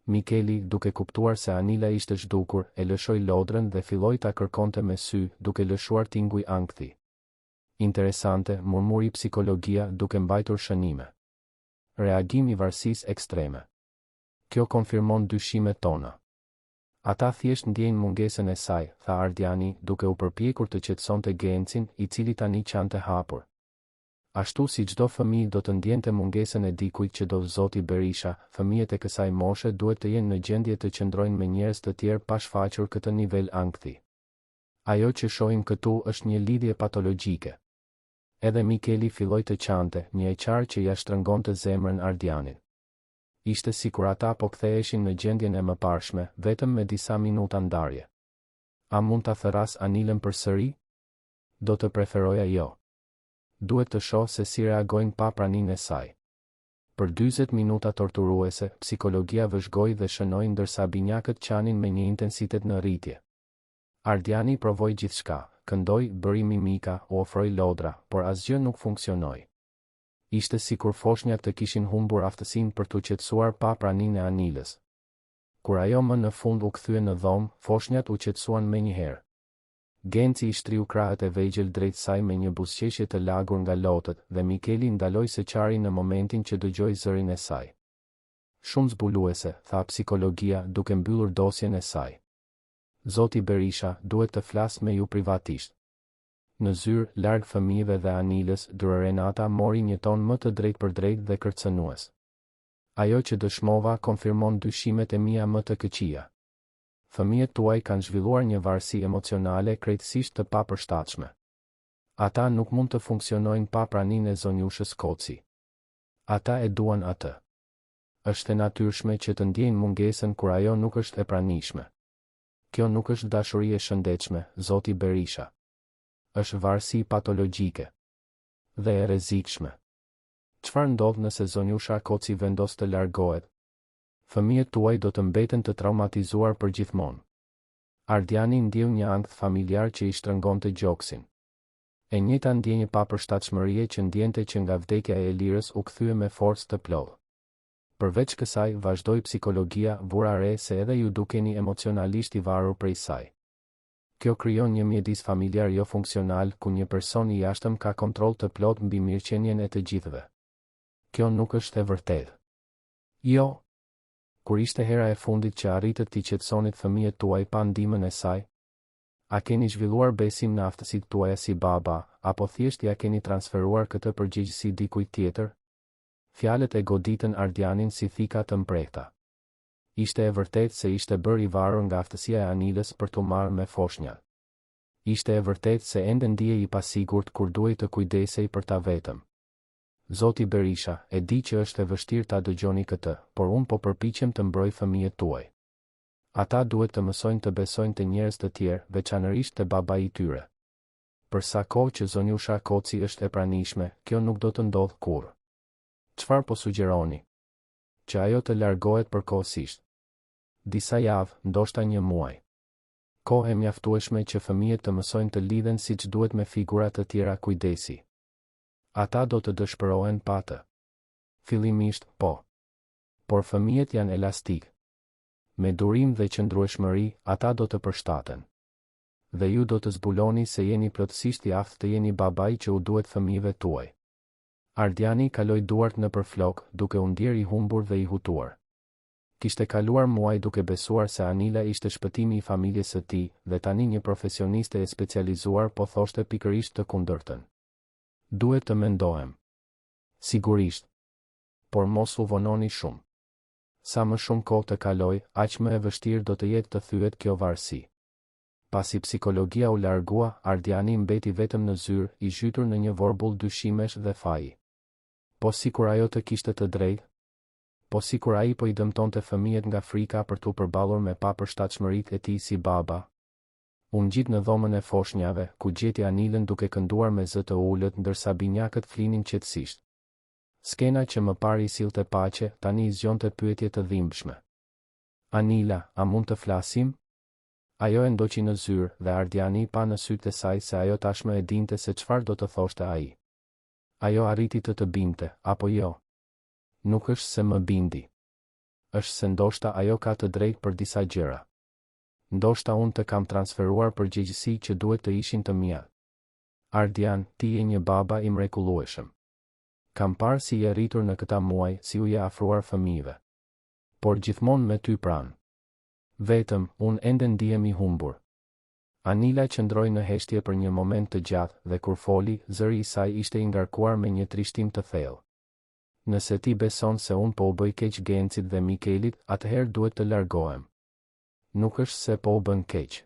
Mikeli, duke kuptuar se Anila ishte zhdukur, e lëshoi lodrën dhe filloi ta kërkonte me sy, duke lëshuar tinguj ankthi. Interesante, murmuri psikologjia duke mbajtur shënime. Reagim i varësisë ekstreme. Kjo konfirmon dyshimet tona. Ata thjesht ndjejnë mungesën e saj, tha Ardiani, duke u përpjekur të qetësonte Gencin, i cili tani qante hapur. Ashtu si çdo fëmijë do të ndjente mungesën e dikujt që do zoti Berisha, fëmijët e kësaj moshe duhet të jenë në gjendje të qëndrojnë me njerëz të tjerë pa shfaqur këtë nivel ankthi. Ajo që shohim këtu është një lidhje patologjike. Edhe Mikeli filloi të qante, një e qartë që ja shtrëngonte zemrën Ardianit. Ishte sikur ata po ktheheshin në gjendjen e mëparshme, vetëm me disa minuta ndarje. A mund ta thërras Anilën përsëri? Do të preferoja jo. Duhet të shoh se si reagojnë pa praninë e saj. Për 40 minuta torturuese, psikologjia vëzhgoi dhe shënoi ndërsa binjakët qanin me një intensitet në rritje. Ardiani provoi gjithçka, këndoi, bëri mimika, u ofroi lodra, por asgjë nuk funksionoi. Ishte sikur foshnjat të kishin humbur aftësinë për t'u qetësuar pa praninë e Anilës. Kur ajo më në fund u kthye në dhomë, foshnjat u qetësuan menjëherë. Genci i shtriu krahët e vegjël drejt saj me një buzëqeshje të lagur nga lotët dhe Mikeli ndaloi së qari në momentin që dëgjoi zërin e saj. Shumë zbuluese, tha psikologjia duke mbyllur dosjen e saj. Zoti Berisha duhet të flas me ju privatisht. Në zyrë, larg fëmijëve dhe Anilës, Dura Renata mori një ton më të drejt për drejt dhe kërcënues. Ajo që dëshmova konfirmon dyshimet e mia më të këqija. Fëmijët tuaj kanë zhvilluar një varësi emocionale krejtësisht të papërshtatshme. Ata nuk mund të funksionojnë pa praninë e zonjushës Koci. Ata e duan atë. Është e natyrshme që të ndjejnë mungesën kur ajo nuk është e pranishme. Kjo nuk është dashuri e shëndetshme, Zoti Berisha. Është varësi patologjike dhe e rrezikshme. Çfarë ndodh nëse zonjusha Koci vendos të largohet? Fëmijët tuaj do të mbeten të traumatizuar për gjithmonë. Ardiani ndjeu një ankth familjar që i shtrëngonte gjoksin. E njëjta ndjenjë papërshtatshmërie që ndjente që nga vdekja e Elirës u kthye me forcë të plotë. Përveç kësaj, vazhdoi psikologjia, vura re se edhe ju dukeni emocionalisht i varur prej saj. Kjo krijon një mjedis familjar jo funksional ku një person i jashtëm ka kontroll të plotë mbi mirëqenien e të gjithëve. Kjo nuk është e vërtetë. Jo. Kur ishte hera e fundit që arritët t'i qetësonit fëmijët tuaj pa ndihmën e saj? A keni zhvilluar besim në aftësitë tuaja si baba, apo thjesht ja keni transferuar këtë përgjegjësi dikujt tjetër? Fjalët e goditën Ardianin si thika të mprehta. Ishte e vërtetë se ishte bërë i varur nga aftësia e Anilës për t'u marrë me foshnjat. Ishte e vërtetë se ende ndihej i pasigurt kur duhej të kujdesej për ta vetëm. Zoti Berisha, e di që është e vështirë ta dëgjoni këtë, por unë po përpiqem të mbroj fëmijët tuaj. Ata duhet të mësojnë të besojnë të njerëz të tjerë, veçanërisht te babai i tyre. Për sa kohë që zonjusha Koci është e pranishme, kjo nuk do të ndodhë kurrë. Çfarë po sugjeroni? Që ajo të largohet përkohësisht. Disa javë, ndoshta një muaj. Kohë e mjaftueshme që fëmijët të mësojnë të lidhen siç duhet me figura të tjera kujdesi. Ata do të dëshpërohen pa të. Fillimisht, po. Por fëmijët janë elastik. Me durim dhe qëndrueshmëri, ata do të përshtaten. Dhe ju do të zbuloni se jeni plotësisht i aftë të jeni babai që u duhet fëmijëve tuaj. Ardiani kaloi duart në përflok, duke u ndier i humbur dhe i hutuar. Kishte kaluar muaj duke besuar se Anila ishte shpëtimi i familjes së tij, dhe tani një profesioniste e specializuar po thoshte pikërisht të kundërtën. Duhet të mendohem. Sigurisht. Por mos u vononi shumë. Sa më shumë kohë të kaloj, aq më e vështirë do të jetë të thyet kjo varësi. Pasi psikologjia u largua, Ardiani mbeti vetëm në zyrë, i zhytur në një vorbull dyshimesh dhe faji. Po sikur ajo të kishte të drejtë? Po sikur ai po i dëmtonte fëmijët nga frika për t'u përballur me papërshtatshmëritë e tij si baba? Unë gjit në dhomën e foshnjave, ku gjeti Anilën duke kënduar me zë të ulët ndërsa binjakët flinin qetësisht. Skena që më pari sillte paqe, tani i zgjonte pyetje të dhimbshme. Anila, a mund të flasim? Ajo e ndoqi në zyrë dhe Ardiani pa në sytë e saj se ajo tashmë e dinte se çfarë do të thoshte ai. Ajo arriti të binte, apo jo? Nuk është se më bindi. Është se ndoshta ajo ka të drejtë për disa gjëra. Ndoshta unë të kam transferuar përgjegjësi që duhet të ishin të mia. Ardian, ti je një baba i mrekullueshëm. Kam parë si je rritur në këta muaj, si u je afruar fëmijëve. Por gjithmonë me ty pranë. Vetëm, unë ende ndihem i humbur. Anila qëndroi në heshtje për një moment të gjatë dhe kur foli, zëri i saj ishte i ngarkuar me një trishtim të thellë. Nëse ti beson se unë po u bëj keq Gencit dhe Mikelit, atëherë duhet të largohem. Nuk është se po u bën keq.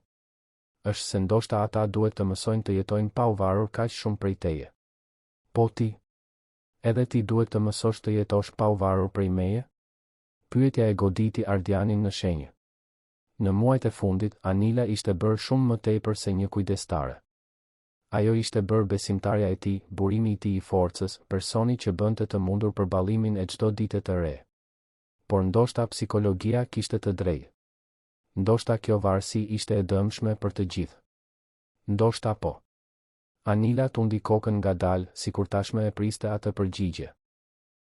Është se ndoshta ata duhet të mësojnë të jetojnë pa u varur kaq shumë prej teje. Po ti? Edhe ti duhet të mësosh të jetosh pa u varur prej meje? Pyetja e goditi Ardianin në shenjë. Në muajt e fundit, Anila ishte bërë shumë më tepër se një kujdestare. Ajo ishte bërë besimtarja e tij, burimi i tij i forcës, personi që bënte të mundur përballimin e çdo dite të re. Por ndoshta psikologjia kishte të drejtë. Ndoshta kjo varësi ishte e dëmshme për të gjithë. Ndoshta po. Anila tundi kokën ngadalë, sikur tashmë e priste atë përgjigje.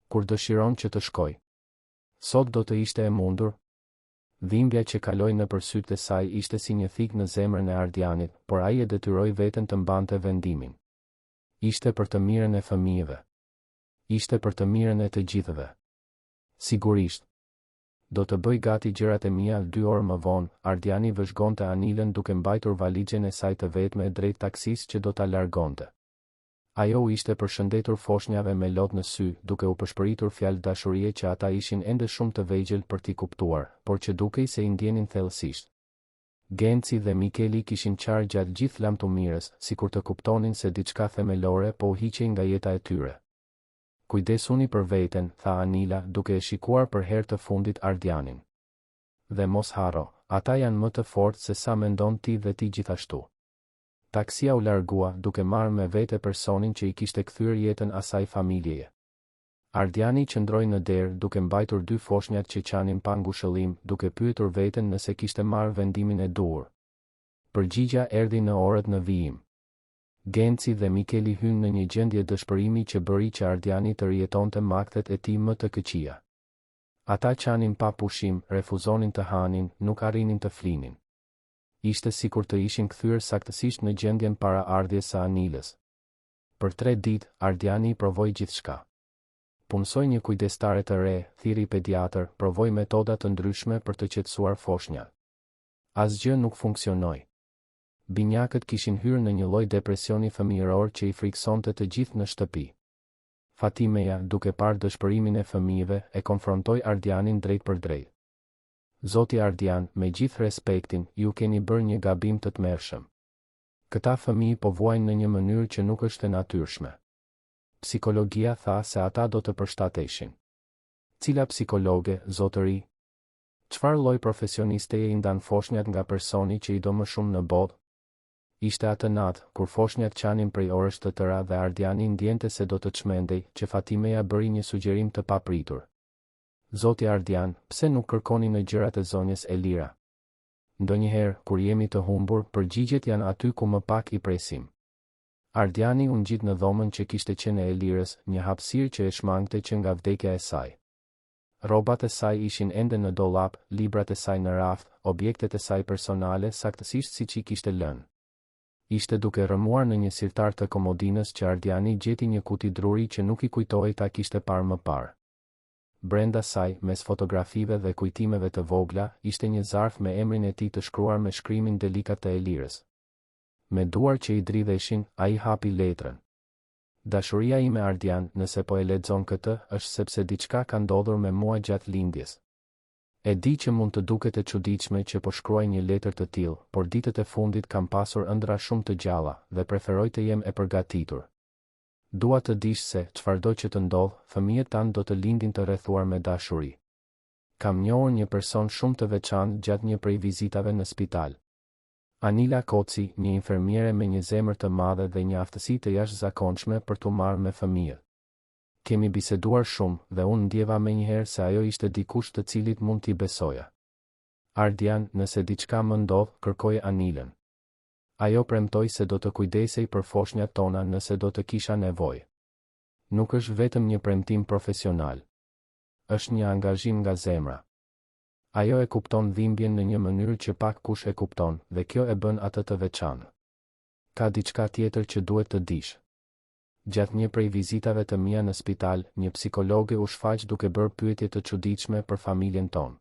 Kur dëshiron që të shkoj? Sot do të ishte e mundur? Dhimbja që kaloi nëpër sytë e saj ishte si një thik në zemrën e Ardianit, por ai e detyroi veten të mbante vendimin. Ishte për të mirën e fëmijëve. Ishte për të mirën e të gjithëve. Sigurisht. Do të bëj gati gjërat e mia 2 orë më vonë, Ardiani vëzhgonte Anilën duke mbajtur valixhen e saj të vetme drejt taksisë që do ta largonte. Ajo u ishte përshëndetur foshnjave me lot në sy, duke u përshpëritur fjalë dashurie që ata ishin ende shumë të vegjël për t'i kuptuar, por që dukej se i ndjenin thellësisht. Genci dhe Mikeli kishin qarë gjatë gjithë lamtumirës, sikur të kuptonin se diçka themelore po u hiqej nga jeta e tyre. Kujdesuni për veten, tha Anila, duke e shikuar për herë të fundit Ardianin. Dhe mos harro, ata janë më të fortë se sa mendon ti dhe ti gjithashtu. Taksia u largua, duke marrë me vete personin që i kishte kthyer jetën asaj familjeje. Ardiani qëndroi në derë duke mbajtur 2 foshnjat që qanin pa ngushëllim, duke pyetur veten nëse kishte marrë vendimin e duhur. Përgjigja erdhi në orët në vijim. Genci dhe Mikeli hynë në një gjendje dëshpërimi që bëri që Ardiani të rjetonte makthet e tij më të këqija. Ata qanin pa pushim, refuzonin të hanin, nuk arrinin të flinin. Ishte sikur të ishin kthyer saktësisht në gjendjen para ardhjes së Anilës. Për 3 ditë, Ardiani i provoi gjithçka. Punsoi një kujdestare të re, thiri pediatër, provoi metoda të ndryshme për të qetësuar foshnjat. Asgjë nuk funksionoi. Binjakët kishin hyrë në një lloj depresioni fëmijëror që i friksonte të gjithë në shtëpi. Fatimeja, duke parë dëshpërimin e fëmijëve, e konfrontoi Ardianin drejt për drejt. Zoti Ardian, me gjithë respektin, ju keni bërë një gabim të tmerrshëm. Këta fëmijë po vuajnë në një mënyrë që nuk është e natyrshme. Psikologjia tha se ata do të përshtateshin. Cila psikologe, zotëri? Çfarë lloj profesionisteje i ndan foshnjat nga personi që i do më shumë në botë? Ishte atë natë, kur foshnjat qanin prej orësh të tëra dhe Ardiani ndjente se do të çmendej, që Fatimeja bëri një sugjerim të papritur. Zoti Ardian, pse nuk kërkoni në gjërat e zonjës Elira? Ndonjëherë, kur jemi të humbur, përgjigjet janë aty ku më pak i presim. Ardiani u ngjit në dhomën që kishte qenë e Elirës, një hapësirë që e shmangte që nga vdekja e saj. Rrobat e saj ishin ende në dollap, librat e saj në raft, objektet e saj personale saktësisht siç i kishte lënë. Ishte duke rrëmuar në një sirtar të komodinës që Ardiani gjeti një kuti druri që nuk i kujtohej ta kishte parë më parë. Brenda saj, mes fotografive dhe kujtimeve të vogla, ishte një zarf me emrin e tij të shkruar me shkrimin delikat të Elirës. Me duar që i dridheshin, ai hapi letrën. Dashuria ime Ardian, nëse po e lexon këtë, është sepse diçka ka ndodhur me mua gjatë lindjes. E di që mund të duket e çuditshme që po shkruaj një letër të tillë, por ditët e fundit kam pasur ëndra shumë të gjalla dhe preferoj të jem e përgatitur. Dua të dish se, çfarëdo që të ndodh, fëmijët tanë do të lindin të rrethuar me dashuri. Kam njohur një person shumë të veçantë gjatë një prej vizitave në spital. Anila Koci, një infermiere me një zemër të madhe dhe një aftësi të jashtëzakonshme për t'u marrë me fëmijët. Kemi biseduar shumë dhe unë ndjeva menjëherë se ajo ishte dikush të cilit mund t'i besoja. Ardian, nëse diçka më ndodh, kërkoi Anilën. Ajo premtoi se do të kujdesej për foshnjat tona nëse do të kisha nevojë. Nuk është vetëm një premtim profesional. Është një angazhim nga zemra. Ajo e kupton dhimbjen në një mënyrë që pak kush e kupton, dhe kjo e bën atë të veçantë. Ka diçka tjetër që duhet të dish. Gjatë një prej vizitave të mia në spital, një psikologe u shfaq duke bërë pyetje të çuditshme për familjen tonë.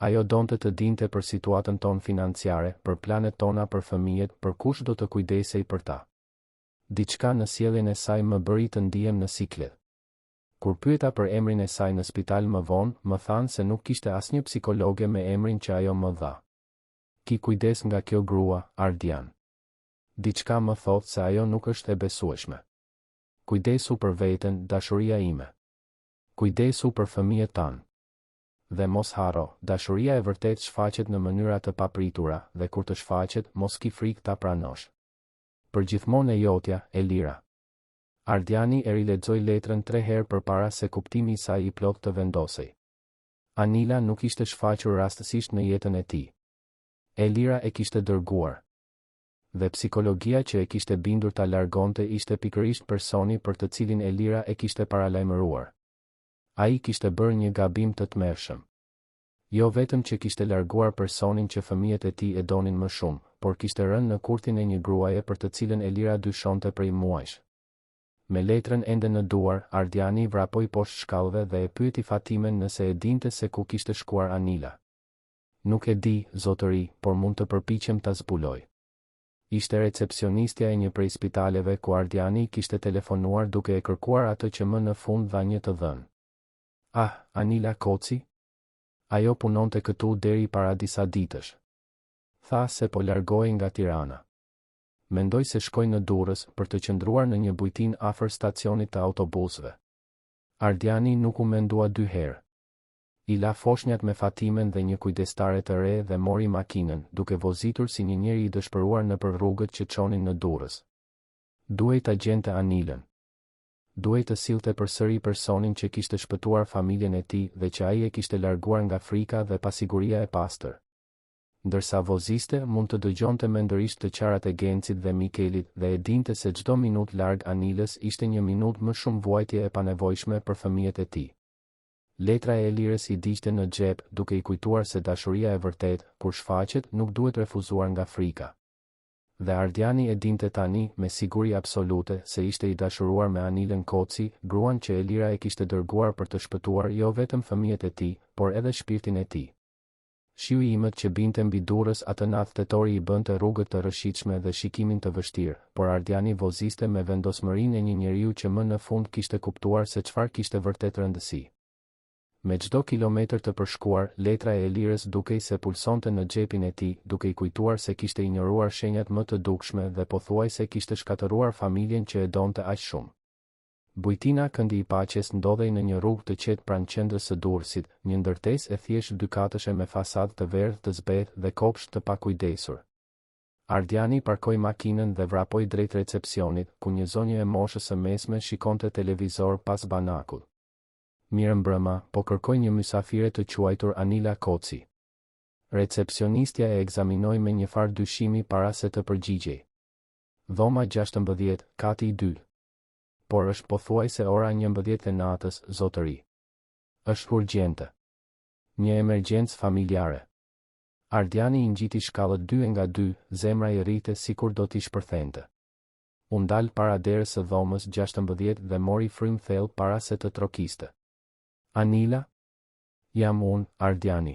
Ajo donte të dinte për situatën tonë financiare, për planet tona për fëmijët, për kush do të kujdesej për ta. Diçka në sjelljen e saj më bëri të ndihem në siklet. Kur pyeta për emrin e saj në spital më vonë, më thanë se nuk kishte asnjë psikologe me emrin që ajo më dha. Ki kujdes nga kjo grua, Ardian. Diçka më thotë se ajo nuk është e besueshme. Kujdesu për veten, dashuria ime. Kujdesu për fëmijët tanë. Dhe mos harro, dashuria e vërtet shfaqet në mënyra të papritura, dhe kur të shfaqet, mos ki frikë ta pranosh. Përgjithmonë e jotja, Elira. Ardiani e rilexoi letrën 3 herë përpara se kuptimi i saj i plot të vendosej. Anila nuk ishte shfaqur rastësisht në jetën e tij. Elira e kishte dërguar. Dhe psikologjia që e kishte bindur ta largonte ishte pikërisht personi për të cilin Elira e kishte paralajmëruar. Ai kishte bërë një gabim të tmerrshëm. Jo vetëm që kishte larguar personin që fëmijët e tij e donin më shumë, por kishte rënë në kurtin e një gruaje për të cilën Elira dyshonte prej muajsh. Me letrën ende në duar, Ardiani vrapoi poshtë shkallëve dhe e pyeti Fatimen nëse e dinte se ku kishte shkuar Anila. Nuk e di, zotëri, por mund të përpiqem ta zbuloj. Ishte recepcionistja e një prej spitaleve ku Ardiani kishte telefonuar duke e kërkuar atë që më në fund dha një të dhënë. Ah, Anila Koci? Ajo punonte këtu deri para disa ditësh. Tha se po largohej nga Tirana. Mendoj se shkoj në Durrës për të qëndruar në një bujtin afër stacionit të autobusëve. Ardiani nuk u mendua dy herë. I la foshnjat me Fatimen dhe një kujdestare të re dhe mori makinën, duke vozitur si një njeri i dëshpëruar nëpër rrugët që çonin në Durrës. Duhej ta gjente Anilën. Duhej të sillte përsëri personin që kishte shpëtuar familjen e tij dhe që ai e kishte larguar nga frika dhe pasiguria e pastër. Ndërsa voziste, mund të dëgjonte mendërisht të qarat e Gencit dhe Mikelit dhe e dinte se çdo minutë larg Anilës ishte një minutë më shumë vuajtje e panevojshme për fëmijët e tij. Letra e Elirës i diqte në xhep, duke i kujtuar se dashuria e vërtet, kur shfaqet, nuk duhet refuzuar nga frika. Dhe Ardiani e dinte tani, me siguri absolute, se ishte i dashuruar me Anilën Koci, gruan që Elira e kishte dërguar për të shpëtuar jo vetëm fëmijët e tij, por edhe shpirtin e tij. Shiu i imët që binte mbi Durrës atë natë tetori i bënte rrugët të rëshitshme dhe shikimin të vështirë, por Ardiani voziste me vendosmërinë e një njeriu që më në fund kishte kuptuar se çfarë kishte vërtet rëndësi. Me çdo kilometër të përshkuar, letra e Elirës dukej se pulsonte në xhepin e tij, duke i kujtuar se kishte injoruar shenjat më të dukshme dhe pothuajse kishte shkatëruar familjen që e donte aq shumë. Bujtina Këndi i Paqes ndodhej në një rrugë të qetë pranë qendrës së Durrësit, një ndërtesë e thjeshtë dykatëshe me fasadë të verdhë të zbehtë dhe kopsht të pakujdesur. Ardiani parkoi makinën dhe vrapoi drejt recepcionit, ku një zonjë e moshës së mesme shikonte televizor pas banakull. Mirëmbrëma, po kërkoj një mysafire të quajtur Anila Koci. Recepcionistja e ekzaminoi me një farë dyshimi para se të përgjigjej. Dhoma 16, kati 2. Por është pothuajse ora 11 e natës, zotëri. Është urgjente. Një emergjencë familjare. Ardiani i ngjiti shkallët 2 nga 2, zemra i rrite sikur do t'i shpërthente. U ndal para derës së dhomës 16 dhe mori frym thellë para se të trokiste. Anila? Jam unë, Ardiani.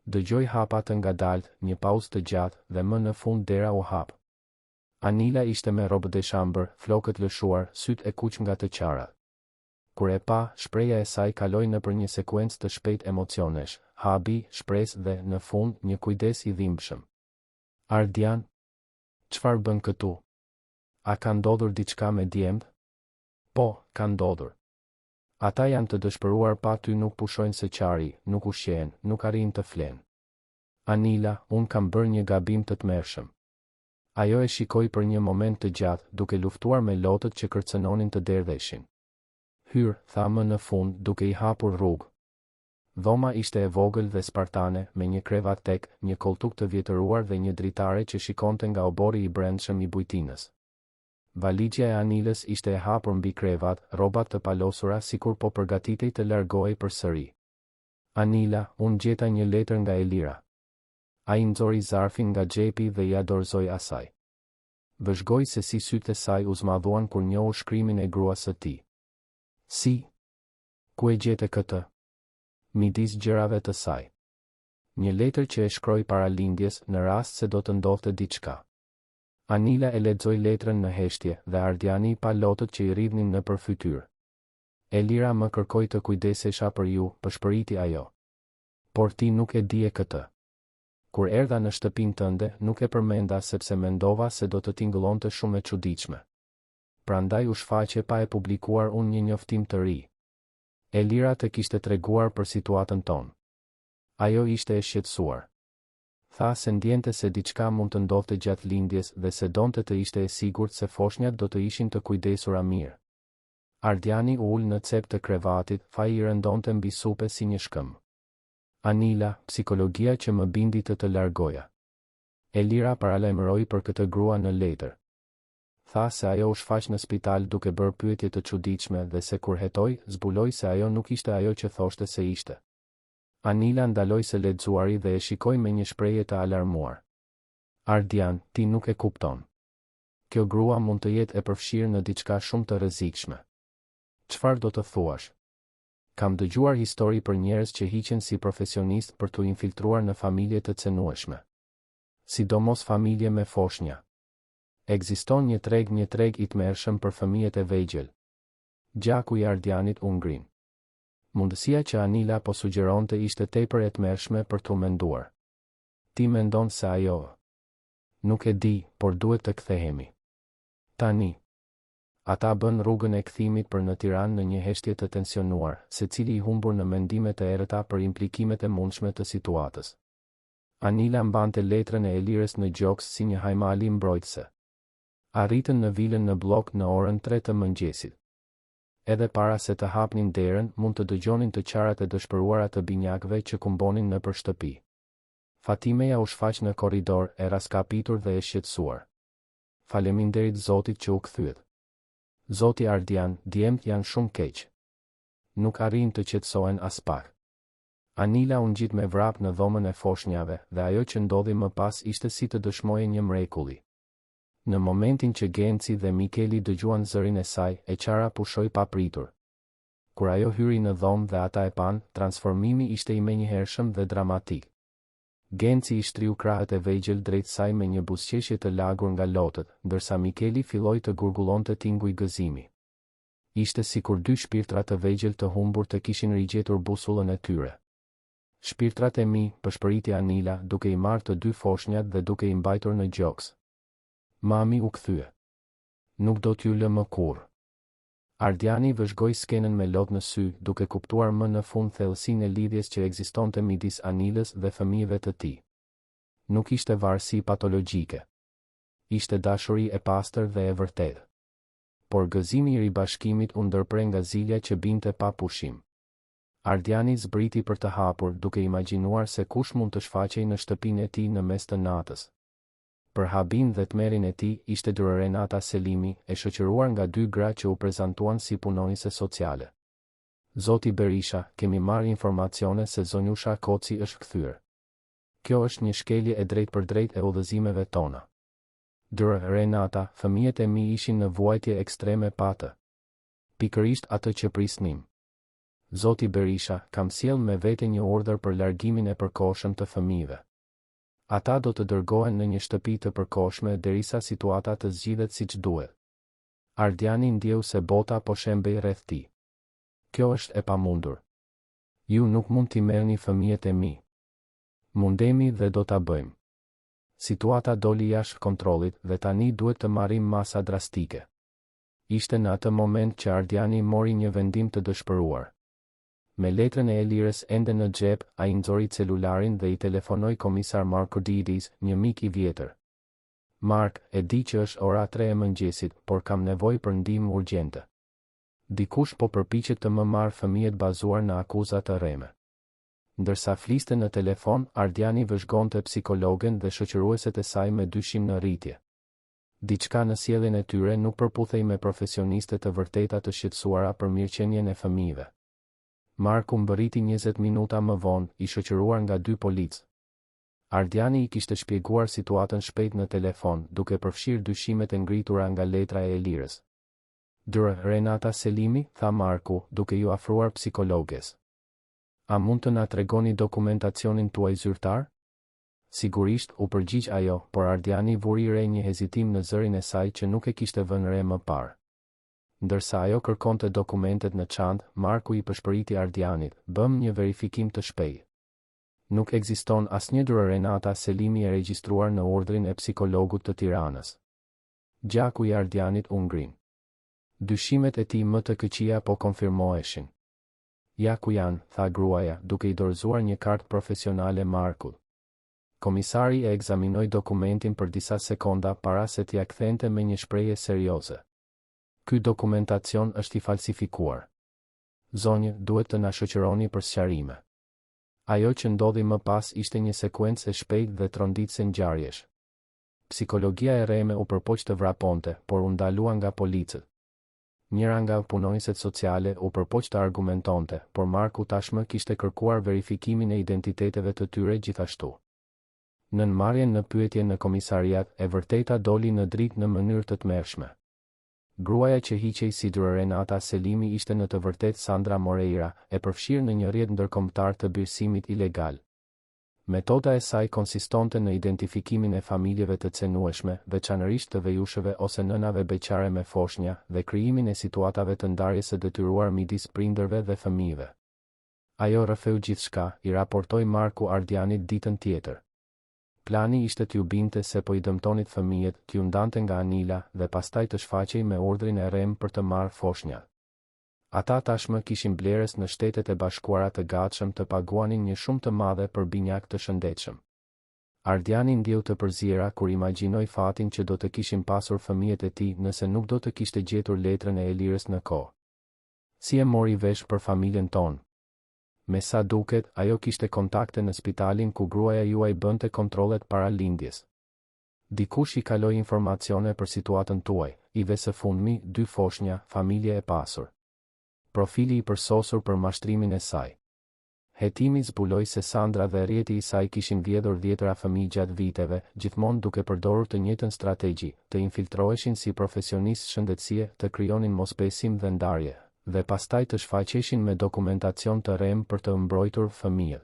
Dëgjoj hapat nga dalë, një pauzë të gjatë dhe më në fund dera u hap. Anila ishte me robë de shambër, flokët lëshuar, sytë e kuq nga të qarat. Kur e pa, shpreja e saj kaloi nëpër një sekuencë të shpejt emocionesh, habi, shpresë dhe, në fund, një kujdes i dhimbshëm. Ardian? Çfarë bën këtu? A ka ndodhur diçka me djemb? Po, ka ndodhur. Ata janë të dëshpëruar pa ty nuk pushojnë së qari, nuk ushqen, nuk arrin të flen. Anila, unë kam bërë një gabim të tmerrshëm. Ajo e shikoi për një moment të gjatë, duke luftuar me lotët që kërcënonin të derdheshin. Hyr, tha më në fund, duke i hapur rrugë. Dhoma ishte e vogël dhe spartane, me një krevat tek, një koltuk të vjetëruar dhe një dritare që shikonte nga obori i brendshëm i bujtinës. Valigja e Anilës ishte e hapur mbi krevat, rrobat të palosura sikur po përgatitej të largohej përsëri. Anila, unë gjeta një letër nga Elira. Ai nxori zarfin nga xhepi dhe ia dorëzoi asaj. Vëzhgoi se si sytë e saj u zmadhuan kur njohu shkrimin e gruas së tij. Si? Ku e gjete këtë? Midis gjërave të saj. Një letër që e shkroi para lindjes në rast se do të ndodhte diçka. Anila e lexoi letrën në heshtje dhe Ardiani pa lotët që i rridhnin nëpër fytyrë. Elira më kërkoi të kujdesesha për ju, pëshpëriti ajo. Por ti nuk e dije këtë. Kur erdha në shtëpinë tënde, nuk e përmenda sepse mendova se do të tingëllonte shumë e çuditshme. Prandaj u shfaqe pa e publikuar unë një njoftim të ri. Elira të kishte treguar për situatën tonë. Ajo ishte e shqetësuar. Tha se ndjente se diçka mund të ndodhte gjatë lindjes dhe se donte të ishte e sigurt se foshnjat do të ishin të kujdesura mirë. Ardiani u ul në cep të krevatit, faji i rëndonte mbi supe si një shkëm. Anila, psikologjia që më bindi të largoja. Elira paralajmëroi për këtë grua në letër. Tha se ajo u shfaq në spital duke bërë pyetje të çuditshme dhe se kur hetoi, zbuloi se ajo nuk ishte ajo që thoshte se ishte. Anila ndaloi së lexuari dhe e shikoi me një shprehje të alarmuar. Ardian, ti nuk e kupton. Kjo grua mund të jetë e përfshirë në diçka shumë të rrezikshme. Çfarë do të thuash? Kam dëgjuar histori për njerëz që hiqen si profesionist për t'u infiltruar në familje të cenueshme. Sidomos familje me foshnja. Ekziston një treg i tmerrshëm për fëmijët e vegjël. Gjaku i Ardianit u ngrin. Mundësia që Anila po sugjeronte ishte tepër e tmerrshme për t'u menduar. Ti mendon se ajo? Nuk e di, por duhet të kthehemi. Tani. Ata bën rrugën e kthimit për në Tiranë në një heshtje të tensionuar, secili i humbur në mendimet e errëta për implikimet e mundshme të situatës. Anila mbante letrën e Elirës në gjoks si një hajmali mbrojtëse. Arritën në vilën në blok në orën 3 të mëngjesit. Edhe para se të hapnin derën, mund të dëgjonin të qarat e dëshpëruara të binjakëve që kumbonin nëpër shtëpi. Fatimeja u shfaq në korridor, e raskapitur dhe e shqetësuar. Faleminderit Zotit që u kthyet. Zoti Ardian, djemt janë shumë keq. Nuk arrin të qetësohen as pak. Anila u ngjit me vrap në dhomën e foshnjave, dhe ajo që ndodhi më pas ishte si të dëshmoje një mrekulli. Në momentin që Genci dhe Mikeli dëgjuan zërin e saj, e qara pushoi papritur. Kur ajo hyri në dhomë dhe ata e pan, transformimi ishte i menjëhershëm dhe dramatik. Genci i shtriu krahët e vegjël drejt saj me një buzëqeshje të lagur nga lotët, ndërsa Mikeli filloi të gurgullonte tinguj gëzimi. Ishte sikur dy shpirtra të vegjël të humbur të kishin rigjetur busullën e tyre. Shpirtrat e mi, përshpëriti Anila, duke i marrë të dy foshnjat dhe duke i mbajtur në gjoks. Mami u kthye. Nuk do t'ju lë më kurrë. Ardiani vëzhgoi skenën me lot në sy, duke kuptuar më në fund thellësinë e lidhjes që ekzistonte midis Anilës dhe fëmijëve të tij. Nuk ishte varësi patologjike. Ishte dashuri e pastër dhe e vërtetë. Por gëzimi i ribashkimit u ndërpre nga zilja që binte pa pushim. Ardiani zbriti për të hapur, duke imagjinuar se kush mund të shfaqej në shtëpinë e tij në mes të natës. Për habin dhe tmerin e tij ishte Renata Selimi, e shoqëruar nga dy gra që u prezantuan si punonjëse sociale. Zoti Berisha, kemi marrë informacione se Zonjusha Koci është kthyer. Kjo është një shkelje e drejtpërdrejtë e udhëzimeve tona. Renata, fëmijët e mi ishin në vuajtje ekstreme patë. Pikërisht atë që prisnim. Zoti Berisha, kam sjell me vete një urdhër për largimin e përkohshëm të fëmijëve. Ata do të dërgohen në një shtëpi të përkohshme derisa situata të zgjidhet siç duhet. Ardiani ndjeu se bota po shembej rreth tij. Kjo është e pamundur. Ju nuk mund t'i merrni fëmijët e mi. Mundemi dhe do ta bëjmë. Situata doli jashtë kontrollit dhe tani duhet të marrim masa drastike. Ishte në atë moment që Ardiani mori një vendim të dëshpëruar. Me letrën e Elirës ende në xhep, ai nxori celularin dhe i telefonoi komisar Marko Didis, një mik i vjetër. Mark, e di që është ora 3 e mëngjesit, por kam nevojë për ndihmë urgjente. Dikush po përpiqet të më marrë fëmijët bazuar në akuza të rreme. Ndërsa fliste në telefon, Ardiani vëzhgonte psikologen dhe shoqërueset e saj me dyshim në rritje. Diçka në sjelljen e tyre nuk përputhej me profesioniste të vërteta të shqetësuara për mirëqenien e fëmijëve. Marku mbërriti 20 minuta më vonë, i shoqëruar nga dy policë. Ardiani i kishte shpjeguar situatën shpejt në telefon, duke përfshirë dyshimet e ngritura nga letra e Elirës. Renata Selimi, tha Marku, duke ju afruar psikologes. A mund të na tregoni dokumentacionin tuaj zyrtar? Sigurisht, u përgjigj ajo, por Ardiani vuri re një hezitim në zërin e saj që nuk e kishte vënë re më parë. Ndërsa ajo kërkonte dokumentet në çantë, Marku i përshpëriti Ardianit, bëm një verifikim të shpejtë. Nuk ekziston asnjë Renata Selimi e regjistruar në urdhrin e psikologut të Tiranës. Gjaku i Ardianit u ngrin. Dyshimet e tij më të këqija po konfirmoheshin. Ja ku janë, tha gruaja, duke i dorëzuar një kartë profesionale Markut. Komisari e ekzaminoi dokumentin për disa sekonda para se t'ia kthente me një shprehje serioze. Ky dokumentacion është i falsifikuar. Zonjë, duhet të na shoqëroni për sqarime. Ajo që ndodhi më pas ishte një sekuencë e shpejtë dhe tronditëse ngjarjesh. Psikologjia e rreme u përpoq të vraponte, por u ndalua nga policët. Njëra nga punonjëset sociale u përpoq të argumentonte, por Marku tashmë kishte kërkuar verifikimin e identiteteve të tyre gjithashtu. Nën marrjen në pyetje në komisariat, e vërteta doli në dritë në mënyrë të tmerrshme. Gruaja që hiqej si Renata Selimi ishte në të vërtetë Sandra Moreira, e përfshirë në një rrjet ndërkombëtar të birësimit ilegal. Metoda e saj konsistonte në identifikimin e familjeve të cenueshme, veçanërisht të vejushëve ose nënave beqare me foshnja, dhe krijimin e situatave të ndarjes së detyruar midis prindërve dhe fëmijëve. Ajo rrëfeu gjithçka, i raportoi Marku Ardianit ditën tjetër. Plani ishte t'ju binte se po i dëmtonit fëmijët, t'ju ndante nga Anila dhe pastaj të shfaqej me urdhrin e Rem për të marrë foshnjat. Ata tashmë kishin blerës në Shtetet e Bashkuara të gatshëm të paguanin një shumë të madhe për binjak të shëndetshëm. Ardiani ndjeu të përziera kur imagjinoi fatin që do të kishin pasur fëmijët e tij nëse nuk do të kishte gjetur letrën e Elirës në kohë. Si e mori vesh për familjen tonë? Me sa duket, ajo kishte kontakte në spitalin ku gruaja juaj bënte kontrollet para lindjes. Dikush i kaloi informacione për situatën tuaj, i ve së fundmi, 2 foshnja, familje e pasur. Profili i përsosur për mashtrimin e saj. Hetimi zbuloi se Sandra dhe rrjeti i saj kishin vjedhur 10 fëmijë gjatë viteve, gjithmonë duke përdorur të njëjtën strategji, të infiltroheshin si profesionistë shëndetësie, të krijonin mosbesim dhe ndarje, dhe pastaj të shfaqeshin me dokumentacion të Rem për të mbrojtur fëmijët.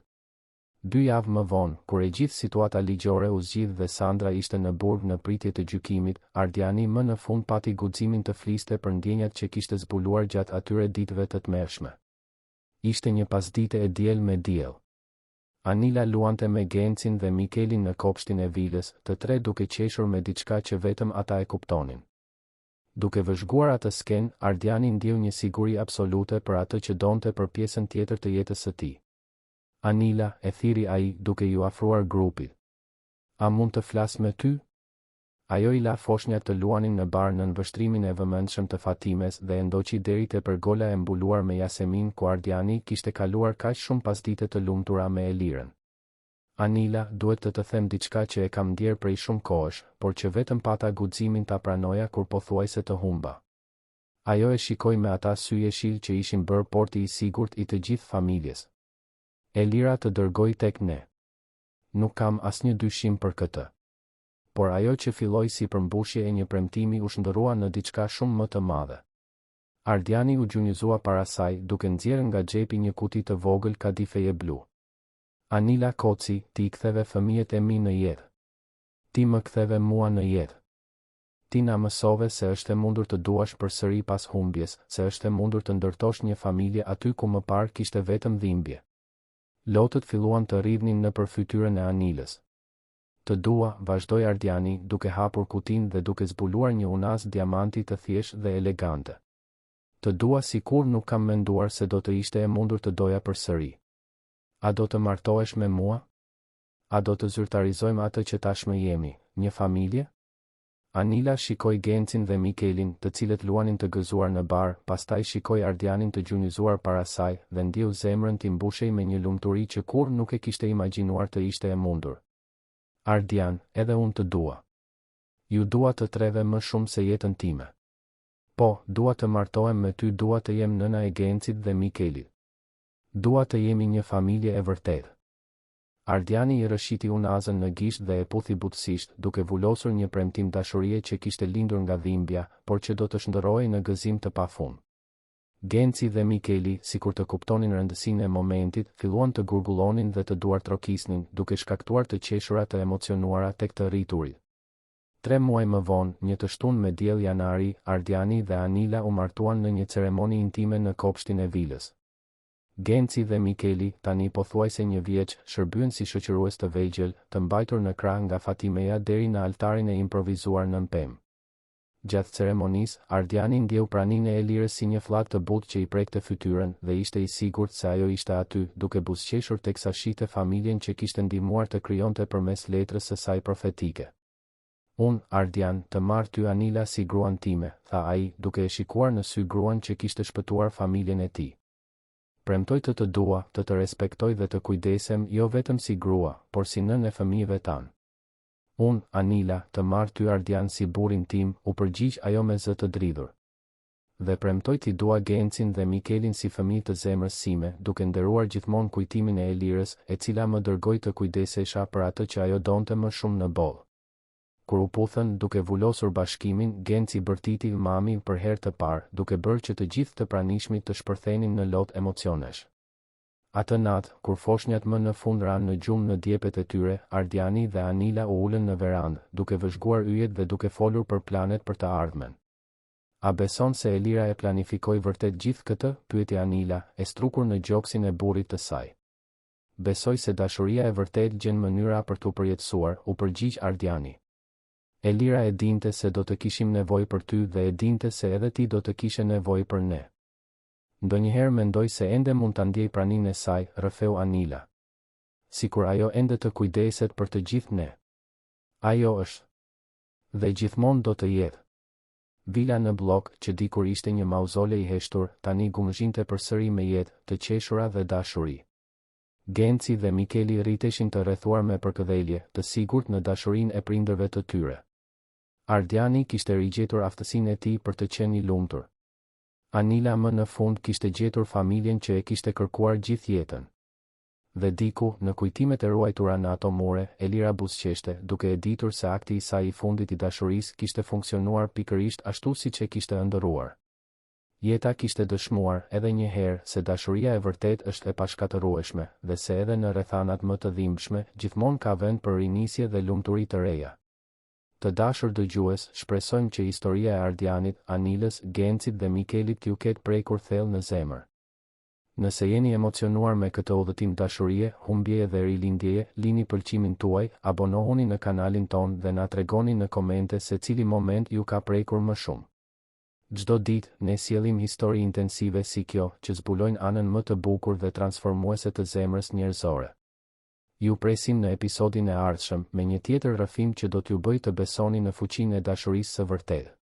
2 javë më vonë, kur e gjithë situata ligjore u zgjidh dhe Sandra ishte në burg në pritje të gjykimit, Ardiani më në fund pati guximin të fliste për ndjenjat që kishte zbuluar gjatë atyre ditëve të tmerrshme. Ishte një pasdite e diel me diell. Anila luante me Gencin dhe Mikelin në kopshtin e vilës, të tre duke qeshur me diçka që vetëm ata e kuptonin. Duke vëzhguar atë sken, Ardiani ndjeu një siguri absolute për atë që donte për pjesën tjetër të jetës së tij. Anila, e thiri ai, duke ju afruar grupit. A mund të flas me ty? Ajo i la foshnjat të luanin në bar në vështrimin e vëmendshëm të Fatimes dhe e ndoqi deri tepër gola e mbuluar me Yasemin ku Ardiani kishte kaluar kaq shumë pasdite të lumtura me Elirën. Anila, duhet të them diçka që e kam ndjer prej shumë kohësh, por që vetëm pata guximin ta pranoja kur pothuajse të humba. Ajo e shikoi me ata sy jeshil që ishin bërë porti i sigurt i të gjithë familjes. Elira të dërgoi tek ne. Nuk kam asnjë dyshim për këtë. Por ajo që filloi si përmbushje e një premtimi u shndërrua në diçka shumë më të madhe. Ardiani u gjunjëzua para saj, duke nxjerrë nga xhepi një kuti të vogël kadifeje blu. Anila Koci, ti i ktheve fëmijët e mi në jetë. Ti më ktheve mua në jetë. Ti na mësove se është e mundur të duash përsëri pas humbjes, se është e mundur të ndërtosh një familje aty ku më parë kishte vetëm dhimbje. Lotët filluan të rridhnin nëpër fytyrën e Anilës. Të dua, vazhdoi Ardiani, duke hapur kutinë dhe duke zbuluar një unas diamanti të thjeshtë dhe elegante. Të dua sikur nuk kam menduar se do të ishte e mundur të doja përsëri. A do të martohesh me mua? A do të zyrtarizojmë atë që tashmë jemi, një familje? Anila shikoi Gencin dhe Mikelin, të cilët luanin të gëzuar në bar, pastaj shikoi Ardianin të gjunjëzuar para saj dhe ndjeu zemrën t'i mbushej me një lumturi që kur nuk e kishte imagjinuar të ishte e mundur. Ardian, edhe unë të dua. Ju dua të treve më shumë se jetën time. Po, dua të martohem me ty, dua të jem nëna e Gencit dhe Mikelit. Dua të jemi një familje e vërtetë. Ardiani i rëshiti unazën në gisht dhe e puthi butësisht, duke vullosur një premtim dashurie që kishte lindur nga dhimbja, por që do të shndërrohej në gëzim të pafund. Genci dhe Mikeli, sikur të kuptonin rëndësinë e momentit, filluan të gurgullonin dhe të duartrokisnin, duke shkaktuar të qeshura të emocionuara tek të rriturit. 3 muaj më vonë, një të shtunë me diell janari, Ardiani dhe Anila u martuan në një ceremoni intime në kopshtin e vilës. Genci dhe Mikeli, tani pothuajse 1 vjeç, shërbyen si shoqërues të vegjël, të mbajtur në krah nga Fatimeja deri në altarin e improvizuar nën pemë. Gjatë ceremonisë, Ardiani ndjeu praninë e Elirës si një flak të butë që i prekte fytyrën dhe ishte i sigurt se ajo ishte aty, duke buzëqeshur teksa shihte familjen që kishte ndihmuar të krijonte përmes letrës së saj profetike. Unë, Ardian, të marr ty Anila si gruan time, tha ai, duke e shikuar në sy gruan që kishte shpëtuar familjen e tij. Premtoj të dua, të respektoj dhe të kujdesem jo vetëm si grua, por si nën e fëmijëve tanë. Unë, Anila, të marr ty Ardian si burrin tim, u përgjigj ajo me zë të dridhur. Dhe premtoj t'i dua Gencin dhe Mikelin si fëmijë të zemrës sime, duke nderuar gjithmonë kujtimin e Elirës, e cila më dërgoi të kujdesesha për atë që ajo donte më shumë në boll. Kur u puthën, duke vullosur bashkimin, Genci bërtiti mamin për herë të parë, duke bërë që të gjithë të pranishmit të shpërthenin në lot emocionesh. Atë natë, kur foshnjat më në fund ranë në gjumë në djepet e tyre, Ardiani dhe Anila u ulën në verandë, duke vëzhguar yjet dhe duke folur për planet për të ardhmen. A beson se Elira e planifikoi vërtet gjithë këtë? Pyeti Anila, e strukur në gjoksin e burrit të saj. Besoj se dashuria e vërtet gjen mënyra për t'u përjetësuar, u përgjigj Ardiani. Elira e dinte se do të kishim nevojë për ty dhe e dinte se edhe ti do të kishe nevojë për ne. Ndonjëherë mendoj se ende mund ta ndjej praninë e saj, rrëfeu Anila. Sikur ajo ende të kujdeset për të gjithë ne. Ajo është. Dhe gjithmonë do të jetë. Vila në blok, që dikur ishte një mauzole i heshtur, tani gumëzhinte përsëri me jetë, të qeshura dhe dashuri. Genci dhe Mikeli rriteshin të rrethuar me përkëdhelje, të sigurt në dashurinë e prindërve të tyre. Ardiani kishte rigjetur aftësinë e tij për të qenë i lumtur. Anila më në fund kishte gjetur familjen që e kishte kërkuar gjithë jetën. Dhe diku, në kujtimet e ruajtura në ato more, Elira buzëqeshte, duke e ditur se akti i saj i fundit i dashurisë kishte funksionuar pikërisht ashtu siç e kishte ëndërruar. Jeta kishte dëshmuar edhe një herë se dashuria e vërtet është e pashkatërueshme, dhe se edhe në rrethanat më të dhimbshme, gjithmonë ka vend për rinisje dhe lumturi të reja. Të dashur dëgjues, shpresojmë që historia e Ardianit, Anilës, Gencit dhe Mikelit t'ju ketë prekur thellë në zemër. Nëse jeni emocionuar me këtë udhëtim dashurie, humbjeje dhe rilindjeje, lini pëlqimin tuaj, abonohuni në kanalin ton dhe na tregoni në komente se cili moment ju ka prekur më shumë. Çdo ditë, ne sjellim histori intensive si kjo, që zbulojnë anën më të bukur dhe transformuese të zemrës njerëzore. Ju presim në episodin e ardhshëm me një tjetër rrëfim që do t'ju bëjë të besoni në fuqinë e dashurisë së vërtetë.